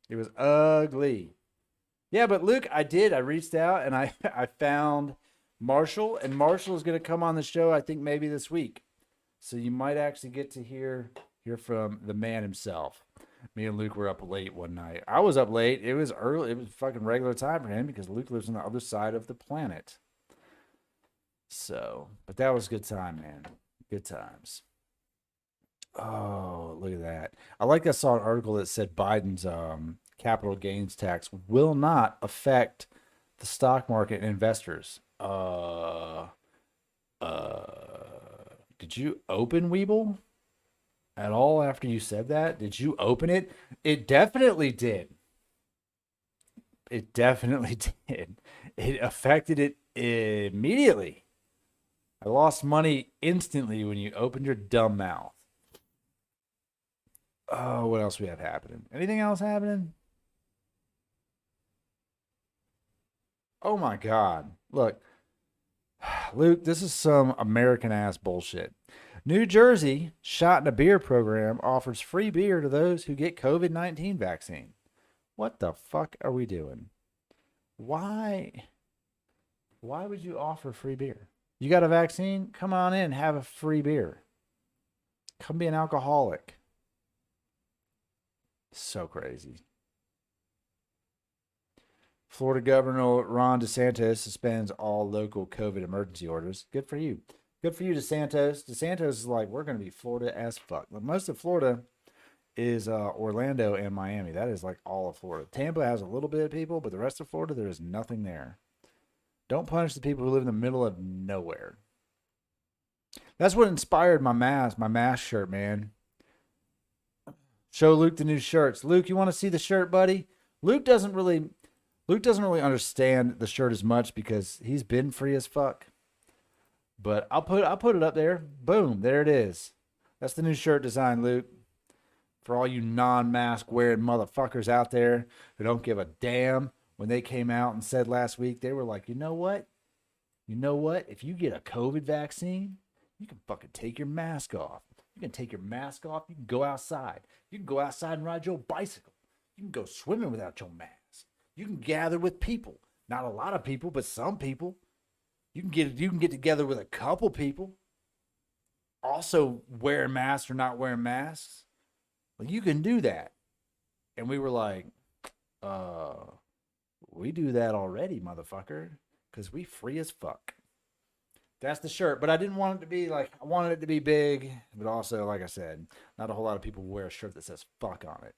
It was ugly. Yeah, but Luke, I reached out and I found Marshall, and Marshall is going to come on the show, I think maybe this week. So you might actually get to hear from the man himself. Me and Luke were up late one night. I was up late. It was early. It was fucking regular time for him because Luke lives on the other side of the planet. So, but that was a good time, man. Good times. Oh, look at that. I saw an article that said Biden's capital gains tax will not affect the stock market and investors. Did you open Weeble at all after you said that? Did you open it? It definitely did. It definitely did. It affected it immediately. I lost money instantly when you opened your dumb mouth. Oh, what else we have happening? Anything else happening? Oh my God. Look, Luke, this is some American ass bullshit. New Jersey Shot in a Beer program offers free beer to those who get COVID-19 vaccine. What the fuck are we doing? Why would you offer free beer? You got a vaccine? Come on in, have a free beer. Come be an alcoholic. So crazy. Florida Governor Ron DeSantis suspends all local COVID emergency orders. Good for you. Good for you, DeSantis. DeSantis is like, we're going to be Florida as fuck. But most of Florida is Orlando and Miami. That is like all of Florida. Tampa has a little bit of people, but the rest of Florida, there is nothing there. Don't punish the people who live in the middle of nowhere. That's what inspired my mask shirt, man. Show Luke the new shirts. Luke, you want to see the shirt, buddy? Luke doesn't really Luke doesn't really understand the shirt as much because he's been free as fuck. But I'll put it up there. Boom, there it is. That's the new shirt design, Luke. For all you non-mask wearing motherfuckers out there who don't give a damn, when they came out and said last week, they were like, you know what? You know what? If you get a COVID vaccine, you can fucking take your mask off. You can take your mask off. You can go outside. You can go outside and ride your bicycle. You can go swimming without your mask. You can gather with people. Not a lot of people, but some people. You can get together with a couple people. Also wearing masks or not wearing masks. Well, you can do that. And we were like, we do that already, motherfucker. Because we free as fuck. That's the shirt. But I didn't want it to be like, I wanted it to be big. But also, like I said, not a whole lot of people wear a shirt that says fuck on it.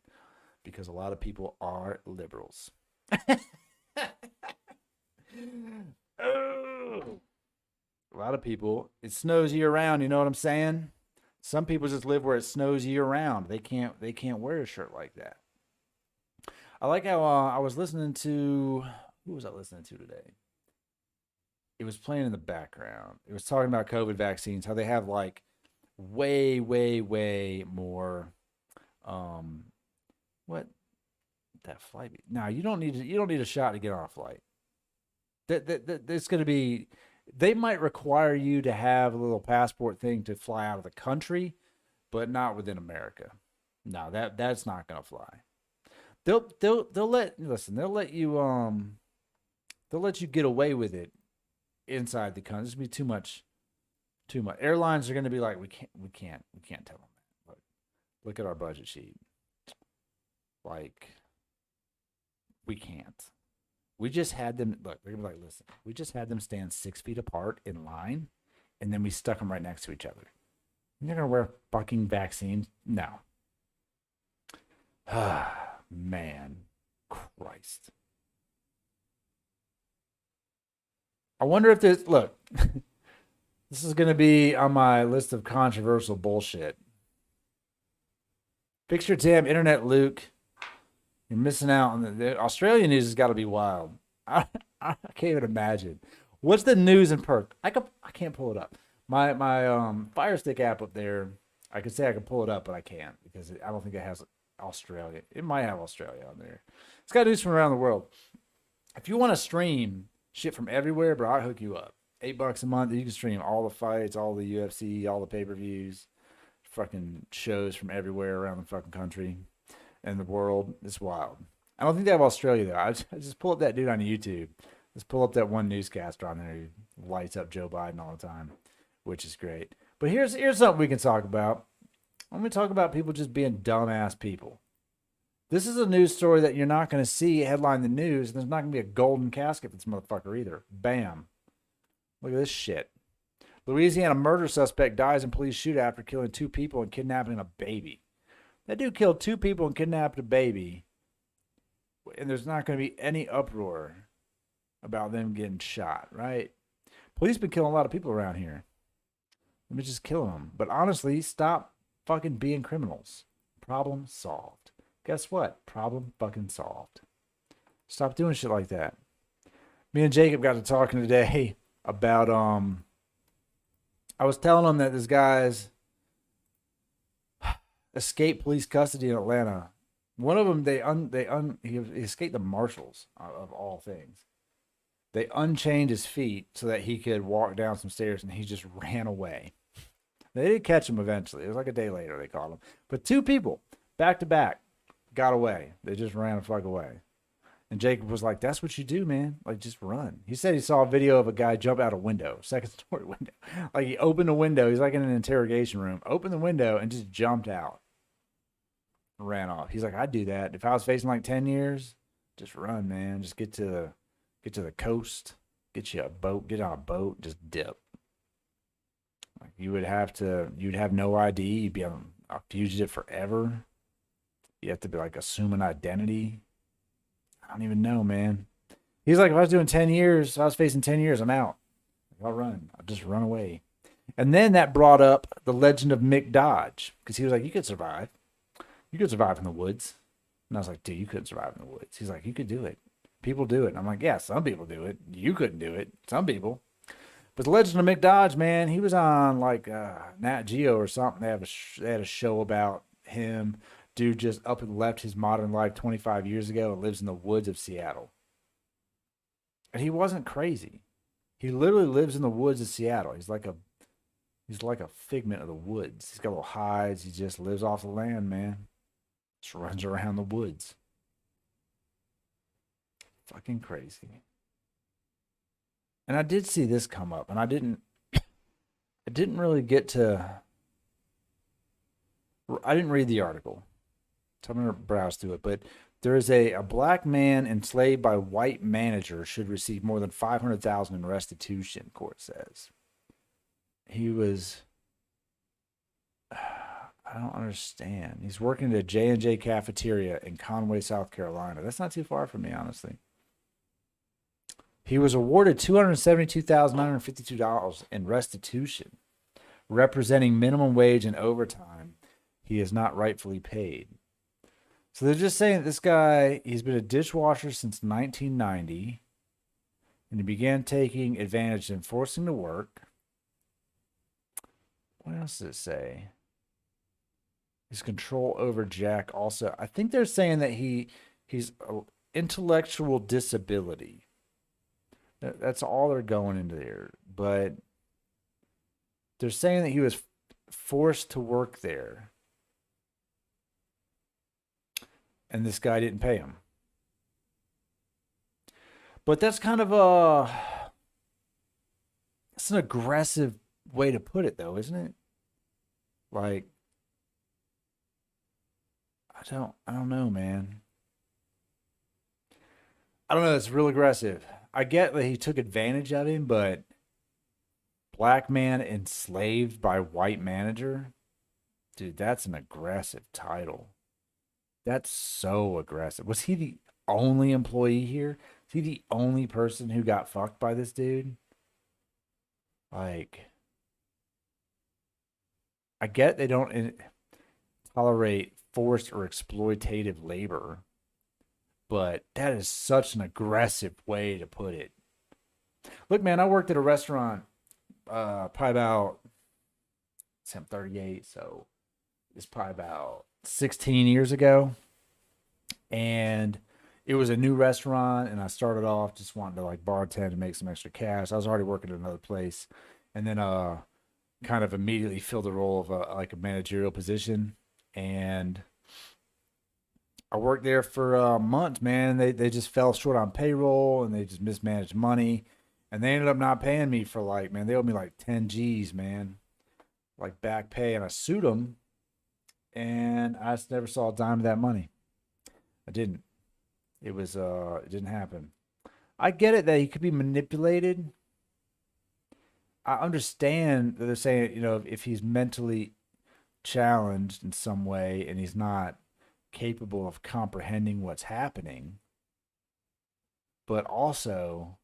Because a lot of people are liberals. Oh. A lot of people, it snows year round, you know what I'm saying? Some people just live where it snows year round. They can't wear a shirt like that. I like how I was listening to, who was I listening to today? It was playing in the background. It was talking about COVID vaccines, how they have like way more what that flight be? No, you don't need a shot to get on a flight. It's going to be, they might require you to have a little passport thing to fly out of the country, but not within America. No, that's not going to fly. They'll let you get away with it inside the country. This would be too much. Airlines are going to be like, we can't tell them that. But look at our budget sheet. Like, we can't. We just had them, look, they're going to be like, listen, we just had them stand 6 feet apart in line, and then we stuck them right next to each other. You're going to wear fucking vaccines? No. Man. Christ. I wonder if this, look, this is going to be on my list of controversial bullshit. Fix your damn internet, Luke. You're missing out on the Australian news has got to be wild. I can't even imagine. What's the news in Perth? I can't pull it up. My Fire Stick app up there, I could say I can pull it up, but I can't because I don't think it has Australia. It might have Australia on there. It's got news from around the world. If you want to stream shit from everywhere, bro, I'll hook you up. $8 a month, you can stream all the fights, all the UFC, all the pay-per-views, fucking shows from everywhere around the fucking country and the world. It's wild. I don't think they have Australia though. I just pull up that dude on YouTube. Just pull up that one newscaster on there who lights up Joe Biden all the time, which is great. But here's something we can talk about. I'm going to talk about people just being dumbass people. This is a news story that you're not going to see headline the news, and there's not going to be a golden casket for this motherfucker either. Bam. Look at this shit. Louisiana murder suspect dies in police shootout after killing 2 people and kidnapping a baby. That dude killed 2 people and kidnapped a baby, and there's not going to be any uproar about them getting shot, right? Police been killing a lot of people around here. Let me just kill them. But honestly, stop fucking being criminals. Problem solved. Guess what? Problem fucking solved. Stop doing shit like that. Me and Jacob got to talking today about I was telling him that this guy's escaped police custody in Atlanta. One of them, he escaped the marshals of all things. They unchained his feet so that he could walk down some stairs, and he just ran away. They did catch him eventually. It was like a day later they caught him. But 2 people, back to back, got away. They just ran the fuck away. And Jacob was like, that's what you do, man. Like, just run. He said he saw a video of a guy jump out a window, second-story window. Like, he opened a window. He's like in an interrogation room. Opened the window and just jumped out. Ran off. He's like, I'd do that. If I was facing like 10 years, just run, man. Just get to the coast. Get you a boat. Get on a boat. Just dip. Like, you'd have no ID. You'd be a fugitive forever. You have to be like assume an identity. I don't even know, man. He's like, if I was doing 10 years, if I was facing 10 years, I'm out. I'll run. I'll just run away. And then that brought up the legend of Mick Dodge. Because he was like, you could survive. You could survive in the woods. And I was like, dude, you couldn't survive in the woods. He's like, you could do it. People do it. And I'm like, yeah, some people do it. You couldn't do it. Some people. But the Legend of Mick Dodge, man, he was on like Nat Geo or something. They had a show about him. Dude just up and left his modern life 25 years ago and lives in the woods of Seattle. And he wasn't crazy. He literally lives in the woods of Seattle. He's like a figment of the woods. He's got little hides. He just lives off the land, man. Just runs around the woods. Fucking crazy. And I did see this come up, and I didn't really get to. I didn't read the article, so I'm gonna browse through it. But there is a black man enslaved by white manager should receive more than $500,000 in restitution. Court says he was. I don't understand. He's working at a J&J cafeteria in Conway, South Carolina. That's not too far from me, honestly. He was awarded $272,952 in restitution, representing minimum wage and overtime he is not rightfully paid. So they're just saying that this guy, he's been a dishwasher since 1990, and he began taking advantage and forcing to work. What else does it say? His control over Jack also. I think they're saying that he's intellectual disability. That's all they're going into there. But they're saying that he was forced to work there. And this guy didn't pay him. But that's kind of that's an aggressive way to put it, though, isn't it? Like, I don't know, man. I don't know. It's real aggressive. I get that he took advantage of him, but black man enslaved by white manager, dude, that's an aggressive title. That's so aggressive. Was he the only employee here? Is he the only person who got fucked by this dude? Like, I get they don't tolerate forced or exploitative labor, but that is such an aggressive way to put it. Look, man, I worked at a restaurant probably about, I'm 38, so it's probably about 16 years ago. And it was a new restaurant, and I started off just wanting to like bartend and make some extra cash. I was already working at another place, and then kind of immediately filled the role of like a managerial position. And I worked there for months, man. They just fell short on payroll, and they just mismanaged money. And they ended up not paying me for like, man, they owed me like 10 G's, man. Like back pay. And I sued them, and I just never saw a dime of that money. I didn't. It didn't happen. I get it that he could be manipulated. I understand that they're saying, if he's mentally challenged in some way and he's not capable of comprehending what's happening. But also,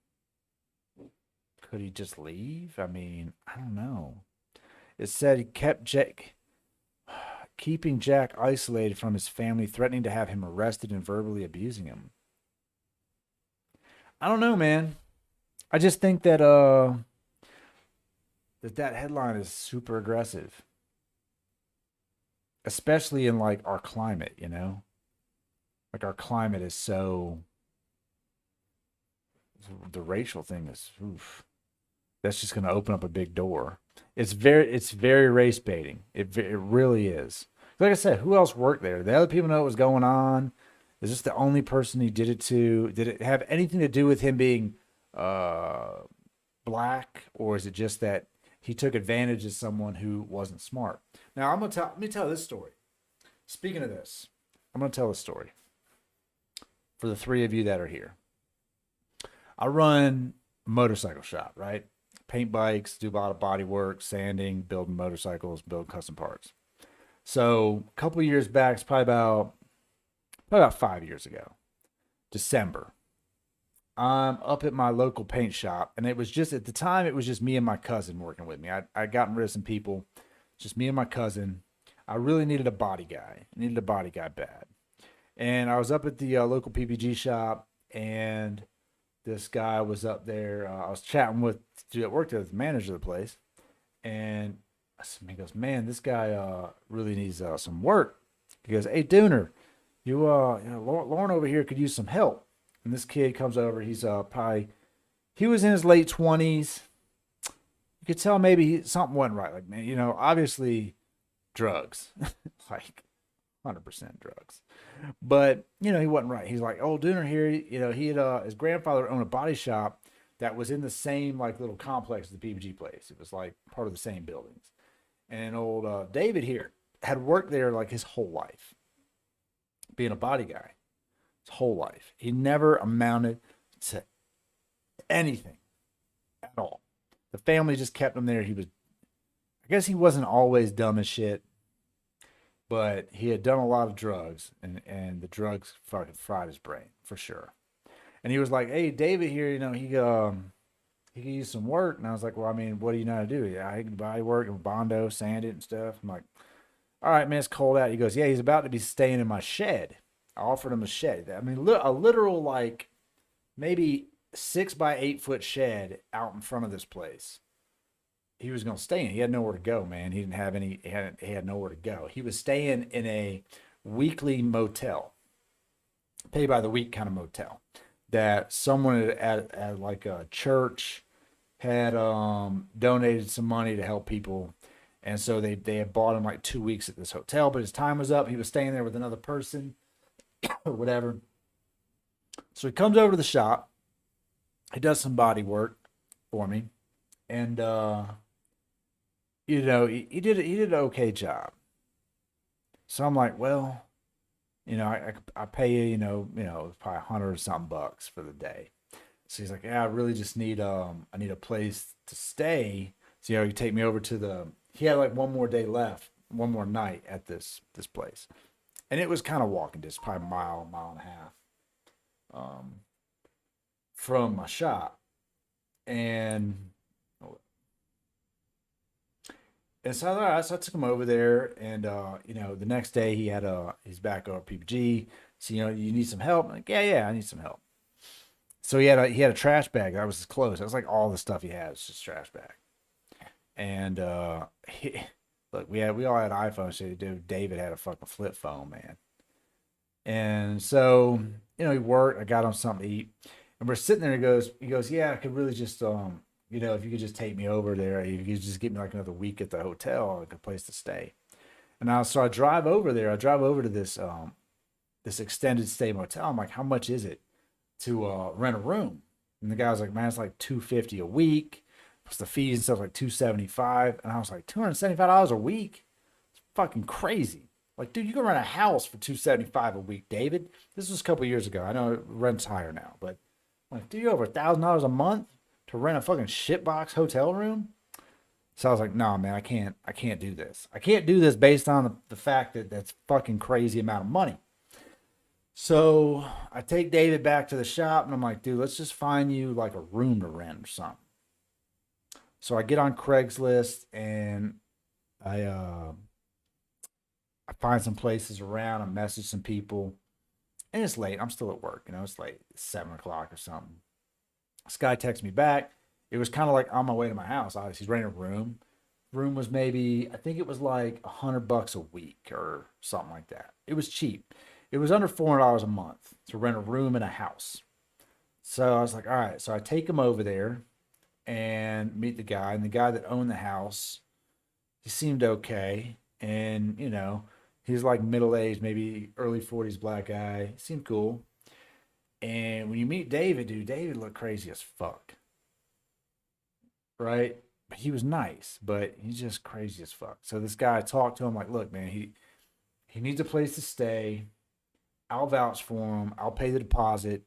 could he just leave? I mean, I don't know. It said he kept keeping Jack isolated from his family, threatening to have him arrested and verbally abusing him. I don't know, man. I just think that that headline is super aggressive. Especially in like our climate, Like our climate is so, the racial thing is, oof. That's just going to open up a big door. It's very race baiting. It really is. Like I said, who else worked there? The other people know what was going on. Is this the only person he did it to? Did it have anything to do with him being black, or is it just that he took advantage of someone who wasn't smart? Now let me tell this story. Speaking of this, I'm gonna tell a story for the three of you that are here. I run a motorcycle shop, right? Paint bikes, do a lot of body work, sanding, building motorcycles, build custom parts. So a couple of years back, it's probably about 5 years ago, December, I'm up at my local paint shop, and it was just, at the time, it was just me and my cousin working with me. I'd gotten rid of some people, just me and my cousin. I really needed a body guy. I needed a body guy bad. And I was up at the local PPG shop, and this guy was up there. I was chatting with the dude that worked there, the manager of the place, and he goes, "Man, this guy really needs some work." He goes, "Hey, Dooner, Lauren over here could use some help." And this kid comes over. He's probably he was in his late 20s. You could tell maybe something wasn't right. Like, man, obviously drugs, like 100% drugs. But he wasn't right. He's like, "Oh, Dooner here. He had his grandfather owned a body shop that was in the same like little complex as the PPG place. It was like part of the same buildings. And old David here had worked there like his whole life, being a body guy, his whole life. He never amounted to anything at all. The family just kept him there. I guess he wasn't always dumb as shit, but he had done a lot of drugs, and the drugs fucking fried his brain for sure. And he was like, "Hey, David here, he could use some work." And I was like, "Well, I mean, what do you know how to do?" "Yeah, I can body work and Bondo, sand it and stuff." I'm like, "All right, man, it's cold out." He goes, "Yeah, he's about to be staying in my shed." I offered him a shed. I mean, a literal like maybe 6 by 8 foot shed out in front of this place. He was going to stay in. He had nowhere to go, man. He didn't have any. He had nowhere to go. He was staying in a weekly motel, pay by the week kind of motel that someone at like a church had donated some money to help people, and so they had bought him like 2 weeks at this hotel. But his time was up. He was staying there with another person or whatever. So he comes over to the shop. He does some body work for me, and he did an okay job. So I'm like, well, I pay you, probably 100 or something bucks for the day. So he's like, "Yeah, I really just need I need a place to stay." So you take me over to he had like one more day left, one more night at this place, and it was kind of walking distance, probably a mile and a half, from my shop, and so, all right, so I took him over there, and the next day he's back over at PPG. So you need some help? I'm like, yeah, I need some help. So he had a trash bag that was his clothes. That was like all the stuff he had was just trash bag. And look, we all had iPhones. So David had a fucking flip phone, man. And so he worked. I got him something to eat, and we're sitting there. He goes, "Yeah, I could really just if you could just take me over there, if you could just give me like another week at the hotel, like a place to stay." And so I drive over there. I drive over to this extended stay motel. I'm like, "How much is it to rent a room?" And the guy was like, "Man, it's like $250 a week, plus the fees and stuff, like $275." And I was like, $275 a week? It's fucking crazy. Like, dude, you can rent a house for $275 a week, David. This was a couple years ago. I know rent's higher now, but I'm like, dude, you over $1,000 a month to rent a fucking shitbox hotel room? So I was like, "No, man, I can't do this. I can't do this based on the fact that that's fucking crazy amount of money." So I take David back to the shop, and I'm like, "Dude, let's just find you like a room to rent or something." So I get on Craigslist, and I find some places around. I message some people, and it's late. I'm still at work. It's like 7 o'clock or something. This guy texts me back. It was kind of like on my way to my house. Obviously, he's renting a room. Room was maybe, I think it was like $100 a week or something like that. It was cheap. It was under $400 a month to rent a room in a house. So I was like, all right. So I take him over there and meet the guy. And the guy that owned the house, he seemed okay. And, he's like middle-aged, maybe early 40s black guy. He seemed cool. And when you meet David, dude, David looked crazy as fuck. Right? He was nice, but he's just crazy as fuck. So this guy talked to him like, "Look, man, he needs a place to stay. I'll vouch for him. I'll pay the deposit,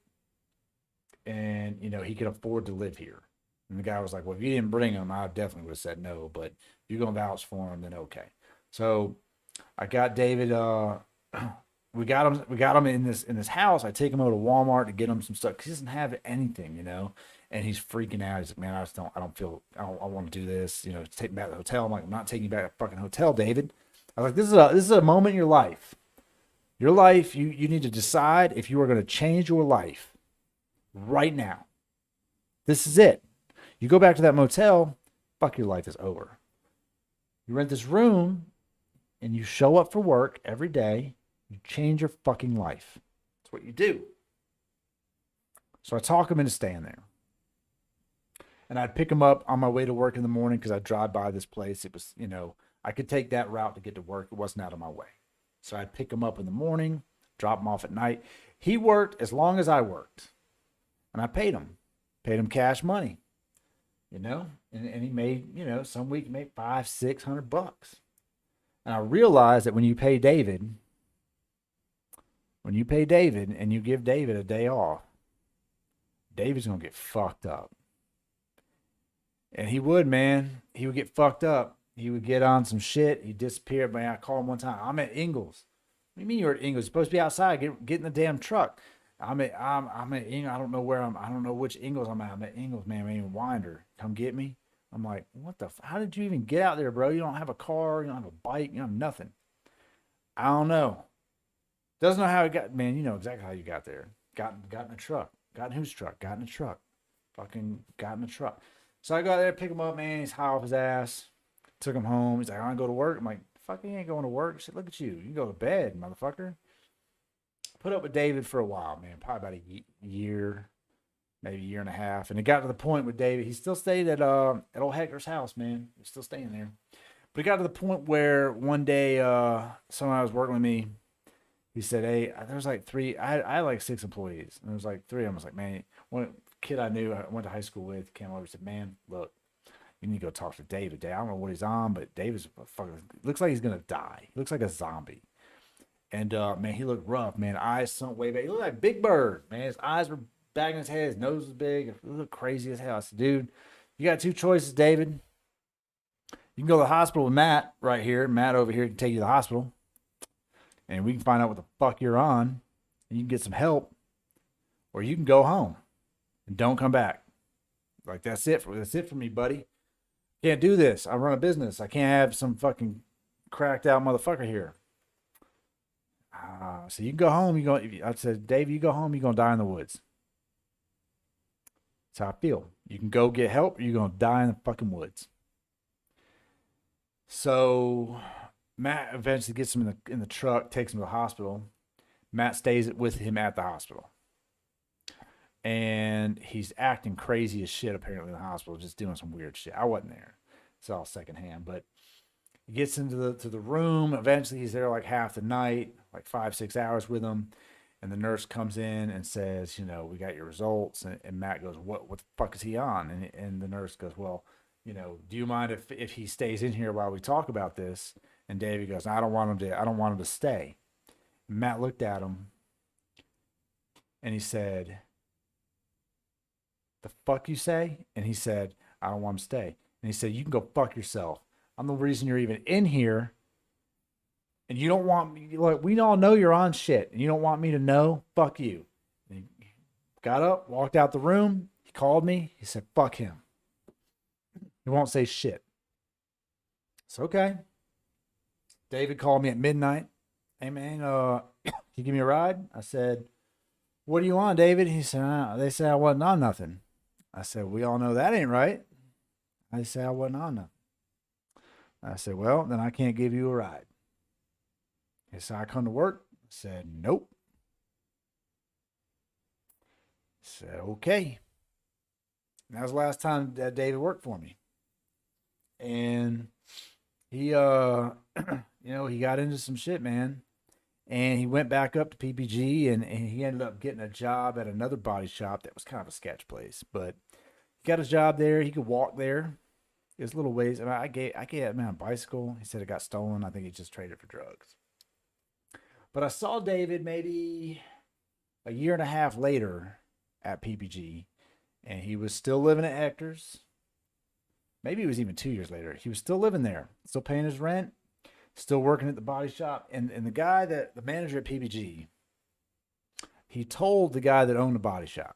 and he can afford to live here." And the guy was like, "Well, if you didn't bring him, I definitely would have said no. But if you're gonna vouch for him, then okay." So I got David. We got him in this house. I take him over to Walmart to get him some stuff because he doesn't have anything, and he's freaking out. He's like, "Man, I don't want to do this, take me back to the hotel." I'm like, "I'm not taking you back to the fucking hotel, David." I was like, this is a moment in your life Your life, you need to decide if you are going to change your life right now. This is it. You go back to that motel, fuck, your life is over. You rent this room and you show up for work every day. You change your fucking life. That's what you do. So I talk him into staying there. And I'd pick him up on my way to work in the morning because I'd drive by this place. It was, I could take that route to get to work. It wasn't out of my way. So I'd pick him up in the morning, drop him off at night. He worked as long as I worked. And I paid him. Paid him cash money. And he made, some week he made $500-600. And I realized that when you pay David and you give David a day off, David's going to get fucked up. And he would, man. He would get fucked up. He would get on some shit. He'd disappear. Man, I called him one time. I'm at Ingles. What do you mean you're at Ingles? You're supposed to be outside. Get in the damn truck. I'm at Ingles. I don't know where I don't know which Ingles I'm at. I'm at Ingles, man. I'm in Winder. Come get me. I'm like, what the? How did you even get out there, bro? You don't have a car. You don't have a bike. You don't have nothing. I don't know. Doesn't know how he got. Man, you know exactly how you got there. Got in a truck. Got in whose truck? Got in a truck. Fucking got in a truck. So I go out there, pick him up, man. He's high off his ass. Took him home. He's like, I want to go to work. I'm like, fuck, you ain't going to work. He said, look at you. You can go to bed, motherfucker. Put up with David for a while, man. Probably about a year, maybe a year and a half. And it got to the point with David. He still stayed at old Hector's house, man. He's still staying there. But it got to the point where one day, someone was working with me, he said, hey, there was like three. I had like 6 employees. And there was like 3 of them. I was like, man, one kid I knew, I went to high school with, came over and said, man, look, you need to go talk to David. I don't know what he's on, but David's fucking, looks like he's going to die. He looks like a zombie. And, man, he looked rough, man. Eyes sunk way back. He looked like Big Bird, man. His eyes were back in his head. His nose was big. It looked crazy as hell. I said, dude, you got 2 choices, David. You can go to the hospital with Matt right here. Matt over here can take you to the hospital. And we can find out what the fuck you're on. And you can get some help. Or you can go home and don't come back. Like, that's it for me, buddy. Can't do this. I run a business. I can't have some fucking cracked out motherfucker here. So you can go home. I said, Dave, you go home. You're going to die in the woods. That's how I feel. You can go get help or you're going to die in the fucking woods. So Matt eventually gets him in the truck, takes him to the hospital. Matt stays with him at the hospital. And he's acting crazy as shit apparently in the hospital, just doing some weird shit. I wasn't there. It's all secondhand. But he gets into the room. Eventually he's there like half the night, like 5-6 hours with him. And the nurse comes in and says, we got your results. And Matt goes, what the fuck is he on? And the nurse goes, well, do you mind if he stays in here while we talk about this? And Davey goes, I don't want him to stay. And Matt looked at him and he said, the fuck you say? And he said, I don't want him to stay. And he said, you can go fuck yourself. I'm the reason you're even in here. And you don't want me, like, we all know you're on shit. And you don't want me to know? Fuck you. And he got up, walked out the room. He called me. He said, fuck him. He won't say shit. It's okay. David called me at midnight. Hey, man, can you give me a ride? I said, what are you on, David? He said, they said I wasn't on nothing. I said, we all know that ain't right. I said, I wasn't on nothing. I said, well, then I can't give you a ride. He said, I come to work. I said, nope. I said, okay. And that was the last time that David worked for me. And he, he got into some shit, man. And he went back up to PPG and he ended up getting a job at another body shop that was kind of a sketch place. But he got his job there. He could walk there. It was a little ways. I gave him a bicycle. He said it got stolen. I think he just traded for drugs. But I saw David maybe a year and a half later at PPG. And he was still living at Hector's. Maybe it was even 2 years later. He was still living there, still paying his rent, still working at the body shop. And the manager at PPG, he told the guy that owned the body shop,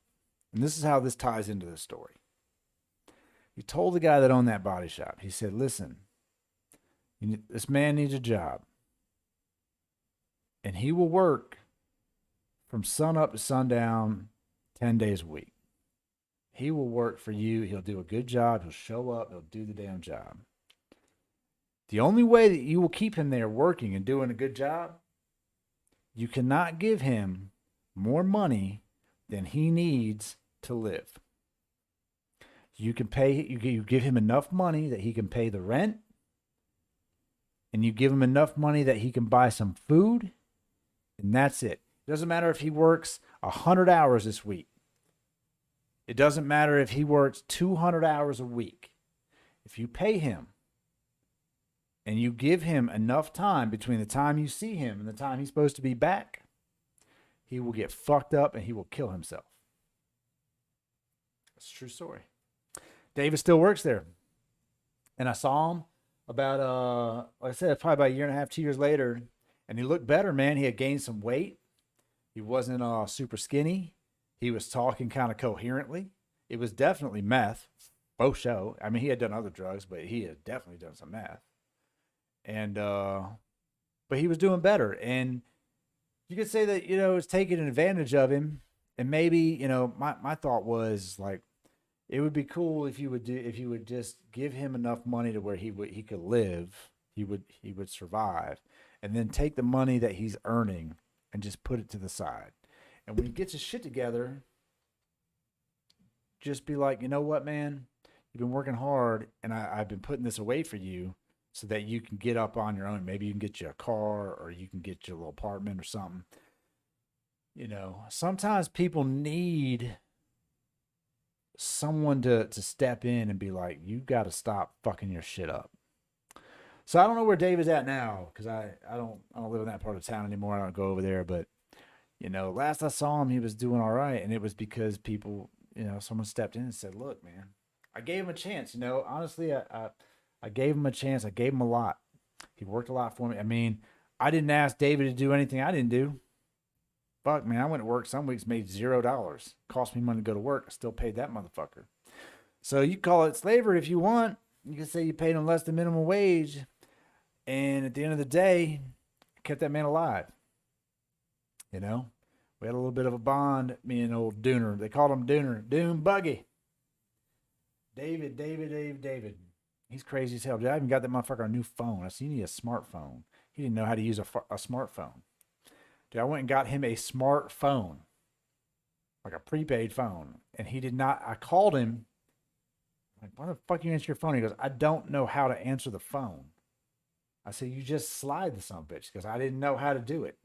and this is how this ties into the story. He told the guy that owned that body shop, he said, listen, this man needs a job. and he will work from sun up to sundown 10 days a week. He will work for you. He'll do a good job. He'll show up. He'll do the damn job. The only way that you will keep him there working and doing a good job, you cannot give him more money than he needs to live. You can pay, you give him enough money that he can pay the rent, and you give him enough money that he can buy some food, and that's it. It doesn't matter if he works 100 hours this week. It doesn't matter if he works 200 hours a week. If you pay him and you give him enough time between the time you see him and the time he's supposed to be back, he will get fucked up and he will kill himself. That's a true story. David still works there. And I saw him about, like I said, probably about a year and a half, 2 years later. And he looked better, man. He had gained some weight. He wasn't super skinny. He was talking kind of coherently. It was definitely meth. Both show. I mean, he had done other drugs, but he had definitely done some meth. And, but he was doing better. And you could say that, it's taking advantage of him. And maybe, my thought was like, it would be cool if you would just give him enough money to where he could live, he would survive, and then take the money that he's earning and just put it to the side. And when he gets his shit together, just be like, you know what, man, you've been working hard, and I've been putting this away for you so that you can get up on your own. Maybe you can get you a car, or you can get you a little apartment or something. Sometimes people need someone to step in and be like, you got to stop fucking your shit up. So I don't know where David's at now, because I don't live in that part of town anymore. I don't go over there, but last I saw him, he was doing all right, and it was because people, someone stepped in and said, look, man, I gave him a chance. Honestly, I gave him a chance. I gave him a lot. He worked a lot for me. I mean, I didn't ask David to do anything I didn't do. Fuck, man, I went to work some weeks, made $0. Cost me money to go to work. I still paid that motherfucker. So you call it slavery if you want. You can say you paid him less than minimum wage. And at the end of the day, kept that man alive. We had a little bit of a bond, me and old Dooner. They called him Dooner. Doom Buggy. David. He's crazy as hell. Dude, I even got that motherfucker a new phone. I said, you need a smartphone. He didn't know how to use a smartphone. Dude, I went and got him a smartphone, like a prepaid phone. And he did not, I called him. I'm like, why the fuck you answer your phone? He goes, I don't know how to answer the phone. I said, you just slide the son of a bitch, because I didn't know how to do it.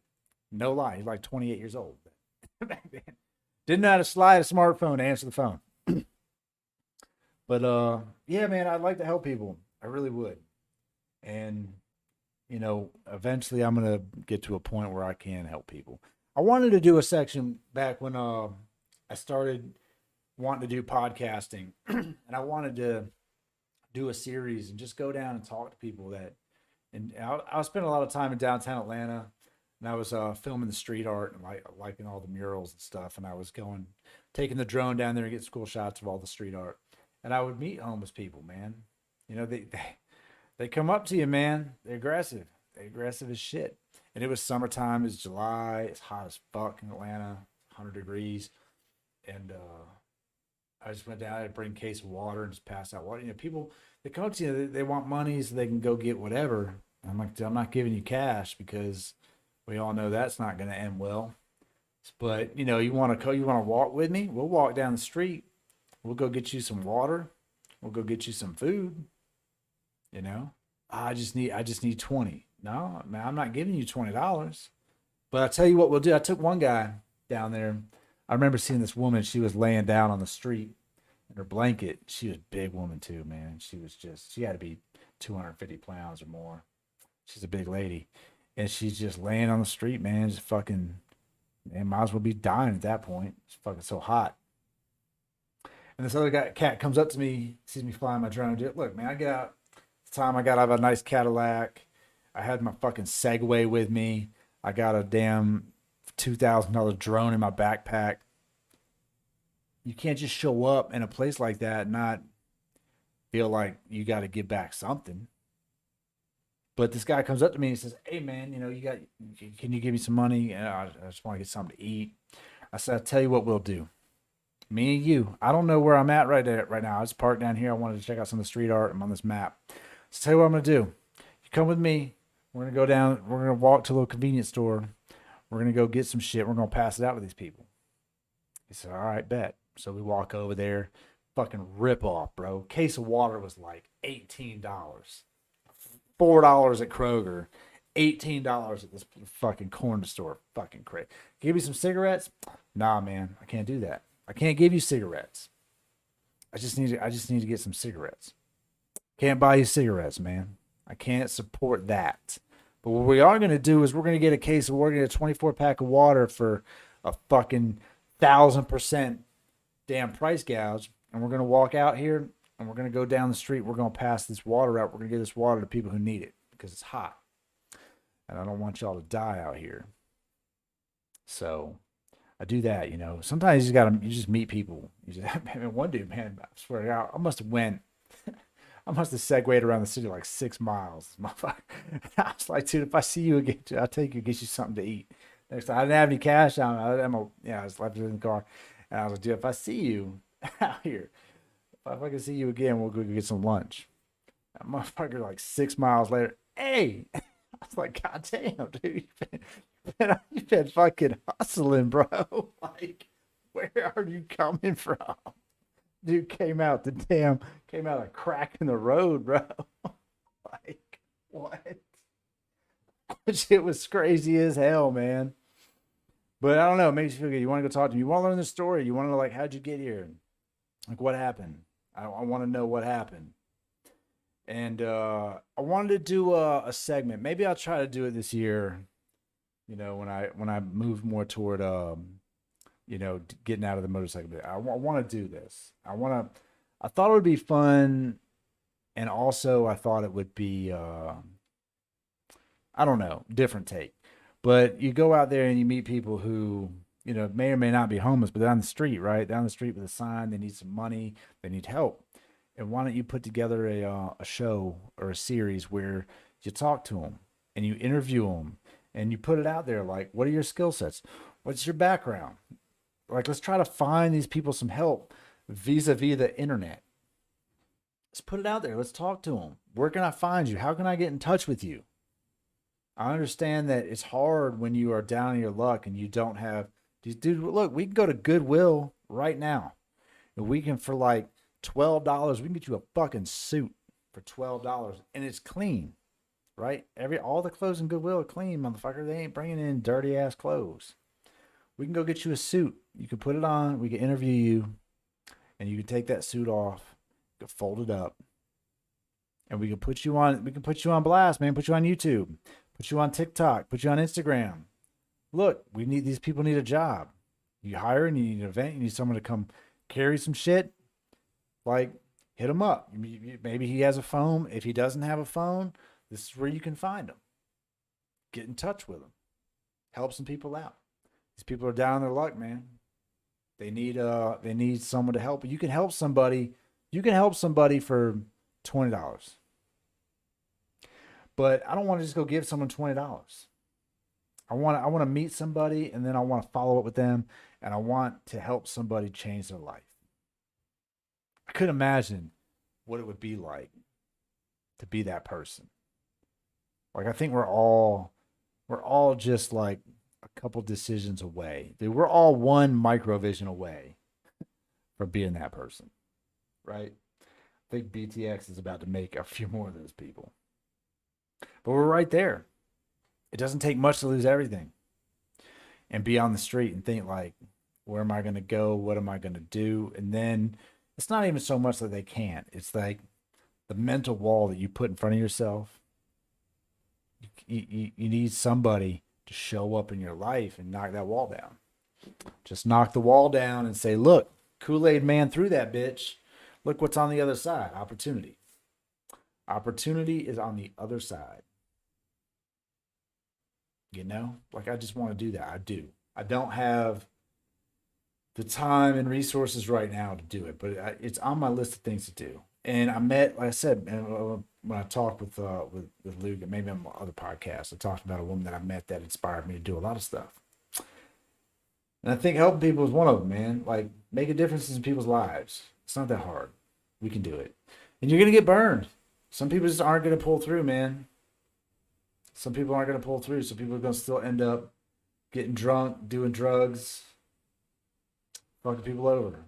No lie. He's like 28 years old. Back then. Didn't know how to slide a smartphone to answer the phone. But yeah, man, I'd like to help people. I really would. And eventually I'm going to get to a point where I can help people. I wanted to do a section back when I started wanting to do podcasting, and I wanted to do a series and just go down and talk to people and I was spending a lot of time in downtown Atlanta, and I was filming the street art and liking all the murals and stuff. And I was taking the drone down there and getting cool shots of all the street art. And I would meet homeless people, man. They come up to you, man. They're aggressive. They're aggressive as shit. And it was summertime. It's July. It's hot as fuck in Atlanta. 100 degrees. And I just went down. I'd bring a case of water and just pass out water. People, they come up to you. They want money so they can go get whatever. I'm like, I'm not giving you cash, because we all know that's not going to end well. But, you want to walk with me? We'll walk down the street. We'll go get you some water. We'll go get you some food. I just need 20. No, man, I'm not giving you $20. But I tell you what we'll do. I took one guy down there. I remember seeing this woman. She was laying down on the street in her blanket. She was a big woman too, man. She had to be 250 pounds or more. She's a big lady. And she's just laying on the street, man. Just fucking, man, might as well be dying at that point. It's fucking so hot. And this other cat comes up to me, sees me flying my drone. Look, man, I get out. It's time I have a nice Cadillac. I had my fucking Segway with me. I got a damn $2,000 drone in my backpack. You can't just show up in a place like that and not feel like you got to give back something. But this guy comes up to me and he says, "Hey man, can you give me some money? And I just want to get something to eat." I said, "I'll tell you what we'll do. Me and you. I don't know where I'm at right now. I just parked down here. I wanted to check out some of the street art. I'm on this map. So tell you what I'm gonna do. You come with me. We're gonna go down. We're gonna walk to a little convenience store. We're gonna go get some shit. We're gonna pass it out to these people." He said, "All right, bet." So we walk over there. Fucking rip off, bro. Case of water was like $18. $4 at Kroger, $18 at this fucking corner store. Fucking crazy. Give me some cigarettes? Nah, man, I can't do that. I can't give you cigarettes. I just need to get some cigarettes. Can't buy you cigarettes, man. I can't support that. But what we are gonna do is we're gonna get we're gonna get a 24 pack of water for a fucking 1,000% damn price gouge, and we're gonna walk out here and we're gonna go down the street. We're gonna pass this water out. We're gonna give this water to people who need it because it's hot, and I don't want y'all to die out here. So I do that, Sometimes you just meet people. Man, one dude, man, I swear to God, I must have segued around the city like 6 miles. I was like, dude, if I see you again, I'll take you, get you something to eat. Next time, I didn't have any cash. I just left it in the car. And I was like, dude, if I see you out here, if I can see you again, we'll go get some lunch. That motherfucker, like 6 miles later, hey, I was like, God damn, dude, you've been fucking hustling, bro. Like, where are you coming from? Dude came out a crack in the road, bro. Like, what? Shit was crazy as hell, man. But I don't know. It makes you feel good. You want to go talk to me. You want to learn the story. You want to know, like, how'd you get here? Like, what happened? I want to know what happened. And I wanted to do a segment. Maybe I'll try to do it this year. When I move more toward getting out of the motorcycle bit. I want to do this. I thought it would be fun, and also I thought it would be I don't know, different take. But you go out there and you meet people who, may or may not be homeless, but they're on the street, right? Down the street with a sign. They need some money. They need help. And why don't you put together a show or a series where you talk to them and you interview them and you put it out there, like, what are your skill sets? What's your background? Like, let's try to find these people some help vis-a-vis the internet. Let's put it out there. Let's talk to them. Where can I find you? How can I get in touch with you? I understand that it's hard when you are down in your luck and you don't have these. Dude, look, we can go to Goodwill right now, and we can, for like $12, we can get you a fucking suit for $12, and it's clean, right? All the clothes in Goodwill are clean, motherfucker. They ain't bringing in dirty ass clothes. We can go get you a suit. You can put it on. We can interview you, and you can take that suit off, you can fold it up, and we can put you on. We can put you on blast, man. Put you on YouTube. Put you on TikTok, put you on Instagram. Look, these people need a job. You hire and you need an event, you need someone to come carry some shit. Like, hit him up. Maybe he has a phone. If he doesn't have a phone, this is where you can find him. Get in touch with him. Help some people out. These people are down on their luck, man. They need someone to help. You can help somebody. You can help somebody for $20. But I don't want to just go give someone $20. I want to meet somebody, and then I want to follow up with them, and I want to help somebody change their life. I couldn't imagine what it would be like to be that person. Like, I think we're all just like a couple decisions away. Dude, we're all one microvision away from being that person, right? I think BTX is about to make a few more of those people. But we're right there. It doesn't take much to lose everything and be on the street and think, like, where am I going to go? What am I going to do? And then it's not even so much that they can't. It's like the mental wall that you put in front of yourself. You need somebody to show up in your life and knock that wall down. Just knock the wall down and say, look, Kool-Aid man through that bitch. Look what's on the other side. Opportunity. Opportunity is on the other side. Like, I just want to do that. I do. I don't have the time and resources right now to do it, but it's on my list of things to do. And I met, like I said, when I talked with Luke and maybe on my other podcast, I talked about a woman that I met that inspired me to do a lot of stuff. And I think helping people is one of them, man. Like, make a difference in people's lives. It's not that hard. We can do it. And you're gonna get burned. Some people just aren't gonna pull through, man. Some people aren't gonna pull through. Some people are gonna still end up getting drunk, doing drugs, fucking people over.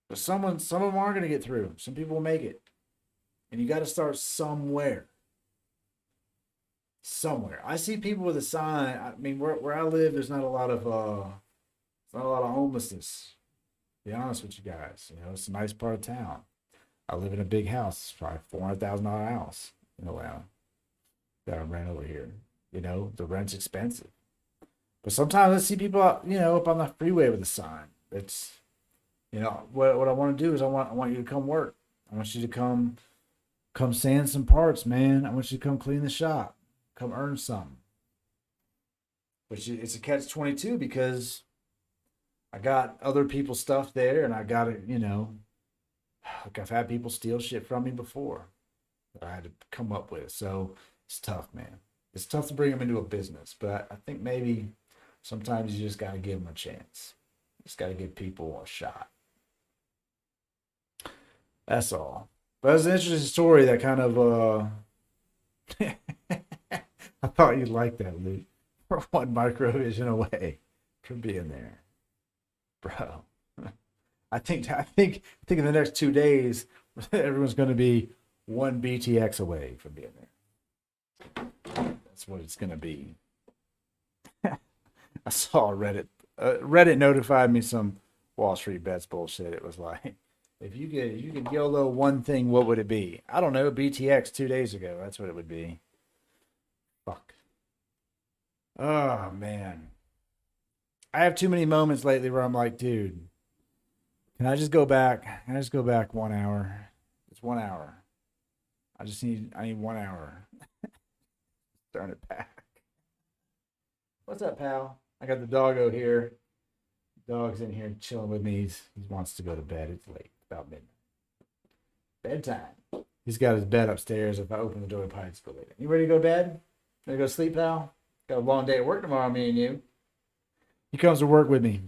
But some of them are gonna get through. Some people will make it. And you gotta start somewhere. Somewhere. I see people with a sign. I mean, where I live, there's not a lot of homelessness. To be honest with you guys, it's a nice part of town. I live in a big house, it's probably $400,000 house in Atlanta that I rent over here. The rent's expensive. But sometimes I see people out, up on the freeway with a sign. It's, what I want to do is I want you to come work. I want you to come sand some parts, man. I want you to come clean the shop, come earn something. But it's a catch-22 because I got other people's stuff there, and I got it, like I've had people steal shit from me before that I had to come up with. So it's tough, man. It's tough to bring them into a business, but I think maybe sometimes you just got to give them a chance. Just got to give people a shot. That's all. But it was an interesting story that kind of, I thought you'd like that, Luke. We're one microvision away from being there. Bro. I think in the next 2 days, everyone's going to be one BTX away from being there. That's what it's going to be. I saw Reddit. Reddit notified me some Wall Street Bets bullshit. It was like, if you could YOLO one thing, what would it be? I don't know. BTX 2 days ago. That's what it would be. Fuck. Oh, man. I have too many moments lately where I'm like, dude, can I just go back? Can I just go back 1 hour? It's 1 hour. I need 1 hour. Turn it back. What's up, pal? I got the doggo here. Dog's in here chilling with me. He wants to go to bed. It's late. It's about midnight. Bedtime. He's got his bed upstairs. If I open the door, he'll probably just go late. You ready to go to bed? Ready to go to sleep, pal? Got a long day at work tomorrow, me and you. He comes to work with me.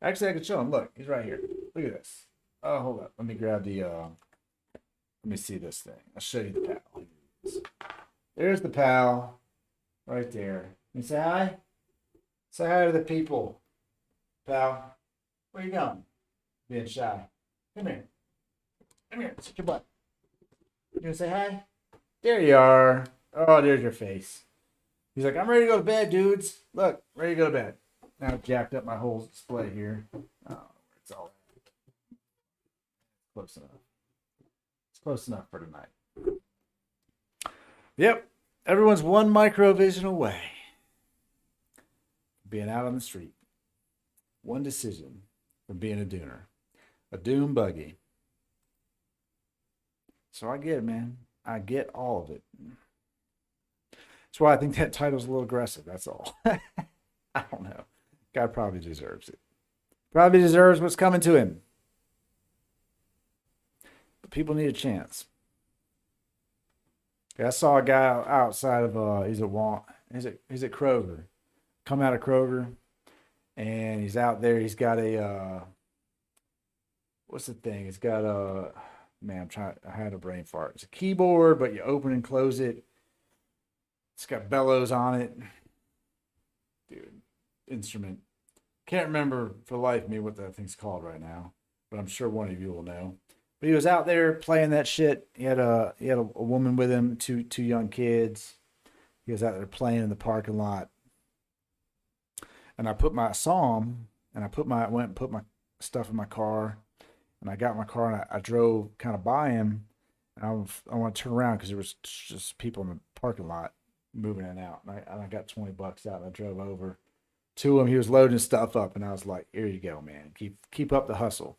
Actually, I can show him. Look, he's right here. Look at this. Oh, hold up. Let me grab the, let me see this thing. I'll show you the pal. There's the pal. Right there. You say hi? Say hi to the people. Pal. Where you going? Being shy. Come here. Come here. Sit your butt. You gonna say hi? There you are. Oh, there's your face. He's like, I'm ready to go to bed, dudes. Look, ready to go to bed. Now I've jacked up my whole display here. Oh, it's all close enough. It's close enough for tonight. Yep. Everyone's one microvision away from being out on the street. One decision from being a dooner. A doom buggy. So I get it, man. I get all of it. That's why I think that title's a little aggressive. That's all. I don't know. Guy probably deserves it. Probably deserves what's coming to him. But people need a chance. I saw a guy outside of he's at Kroger. Come out of Kroger, and he's out there. He's got a what's the thing? It's got a man. I had a brain fart. It's a keyboard, but you open and close it. It's got bellows on it. Dude, instrument. Can't remember for the life of me what that thing's called right now, but I'm sure one of you will know. But he was out there playing that shit. He had a woman with him, two young kids. He was out there playing in the parking lot. And I went and put my stuff in my car, and I got in my car and I drove kind of by him. And I want to turn around because there was just people in the parking lot moving in and out. And I got $20 out and I drove over to him. He was loading stuff up, and I was like, "Here you go, man. Keep up the hustle.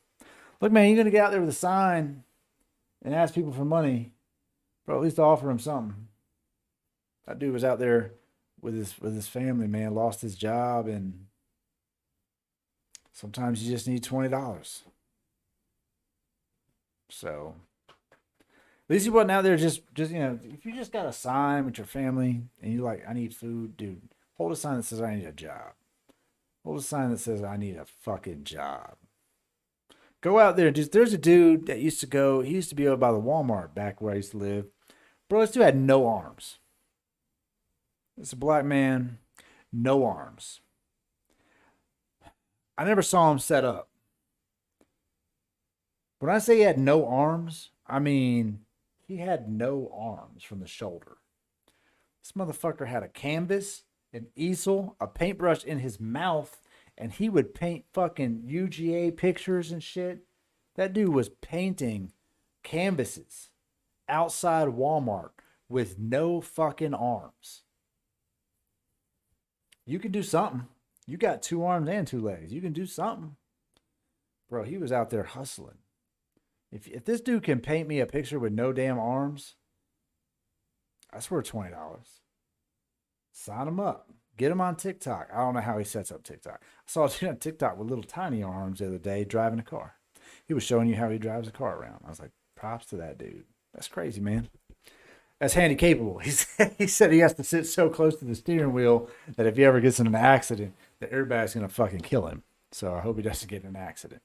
Look, man, you're gonna get out there with a sign and ask people for money, bro. At least offer him something." That dude was out there with his family, man. Lost his job, and sometimes you just need $20. So At least he wasn't out there just if you just got a sign with your family and you're like, I need food, dude, hold a sign that says I need a job. Hold a sign that says I need a fucking job. Go out there and there's a dude that used to go, he used to be over by the Walmart back where I used to live. Bro, this dude had no arms. It's a black man, no arms. I never saw him set up. When I say he had no arms, I mean he had no arms from the shoulder. This motherfucker had a canvas, an easel, a paintbrush in his mouth, and he would paint fucking UGA pictures and shit. That dude was painting canvases outside Walmart with no fucking arms. You can do something. You got 2 arms and 2 legs. You can do something. Bro, he was out there hustling. If this dude can paint me a picture with no damn arms, I swear $20. Sign him up. Get him on TikTok. I don't know how he sets up TikTok. I saw a dude on TikTok with little tiny arms the other day driving a car. He was showing you how he drives a car around. I was like, props to that dude. That's crazy, man. That's handy capable. He said he has to sit so close to the steering wheel that if he ever gets in an accident, the airbag's going to fucking kill him. So I hope he doesn't get in an accident.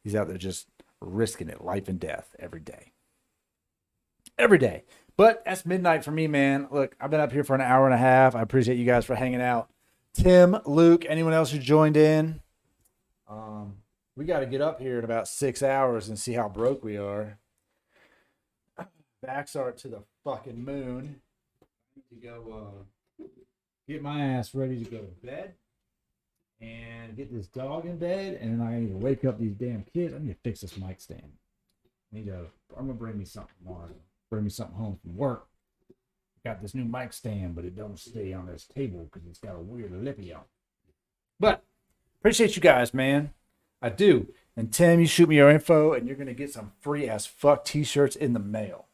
He's out there just risking it, life and death, every day. Every day. But that's midnight for me, man. Look, I've been up here for an hour and a half. I appreciate you guys for hanging out. Tim, Luke, anyone else who joined in? We got to get up here in about 6 hours and see how broke we are. Backs are to the fucking moon. I need to go get my ass ready to go to bed and get this dog in bed, and then I need to wake up these damn kids. I need to fix this mic stand. I'm gonna bring me something tomorrow. Bring me something home from work. Got this new mic stand, but it don't stay on this table because it's got a weird lippy on. But appreciate you guys, man. I do. And Tim, you shoot me your info, and you're gonna get some free as fuck t-shirts in the mail.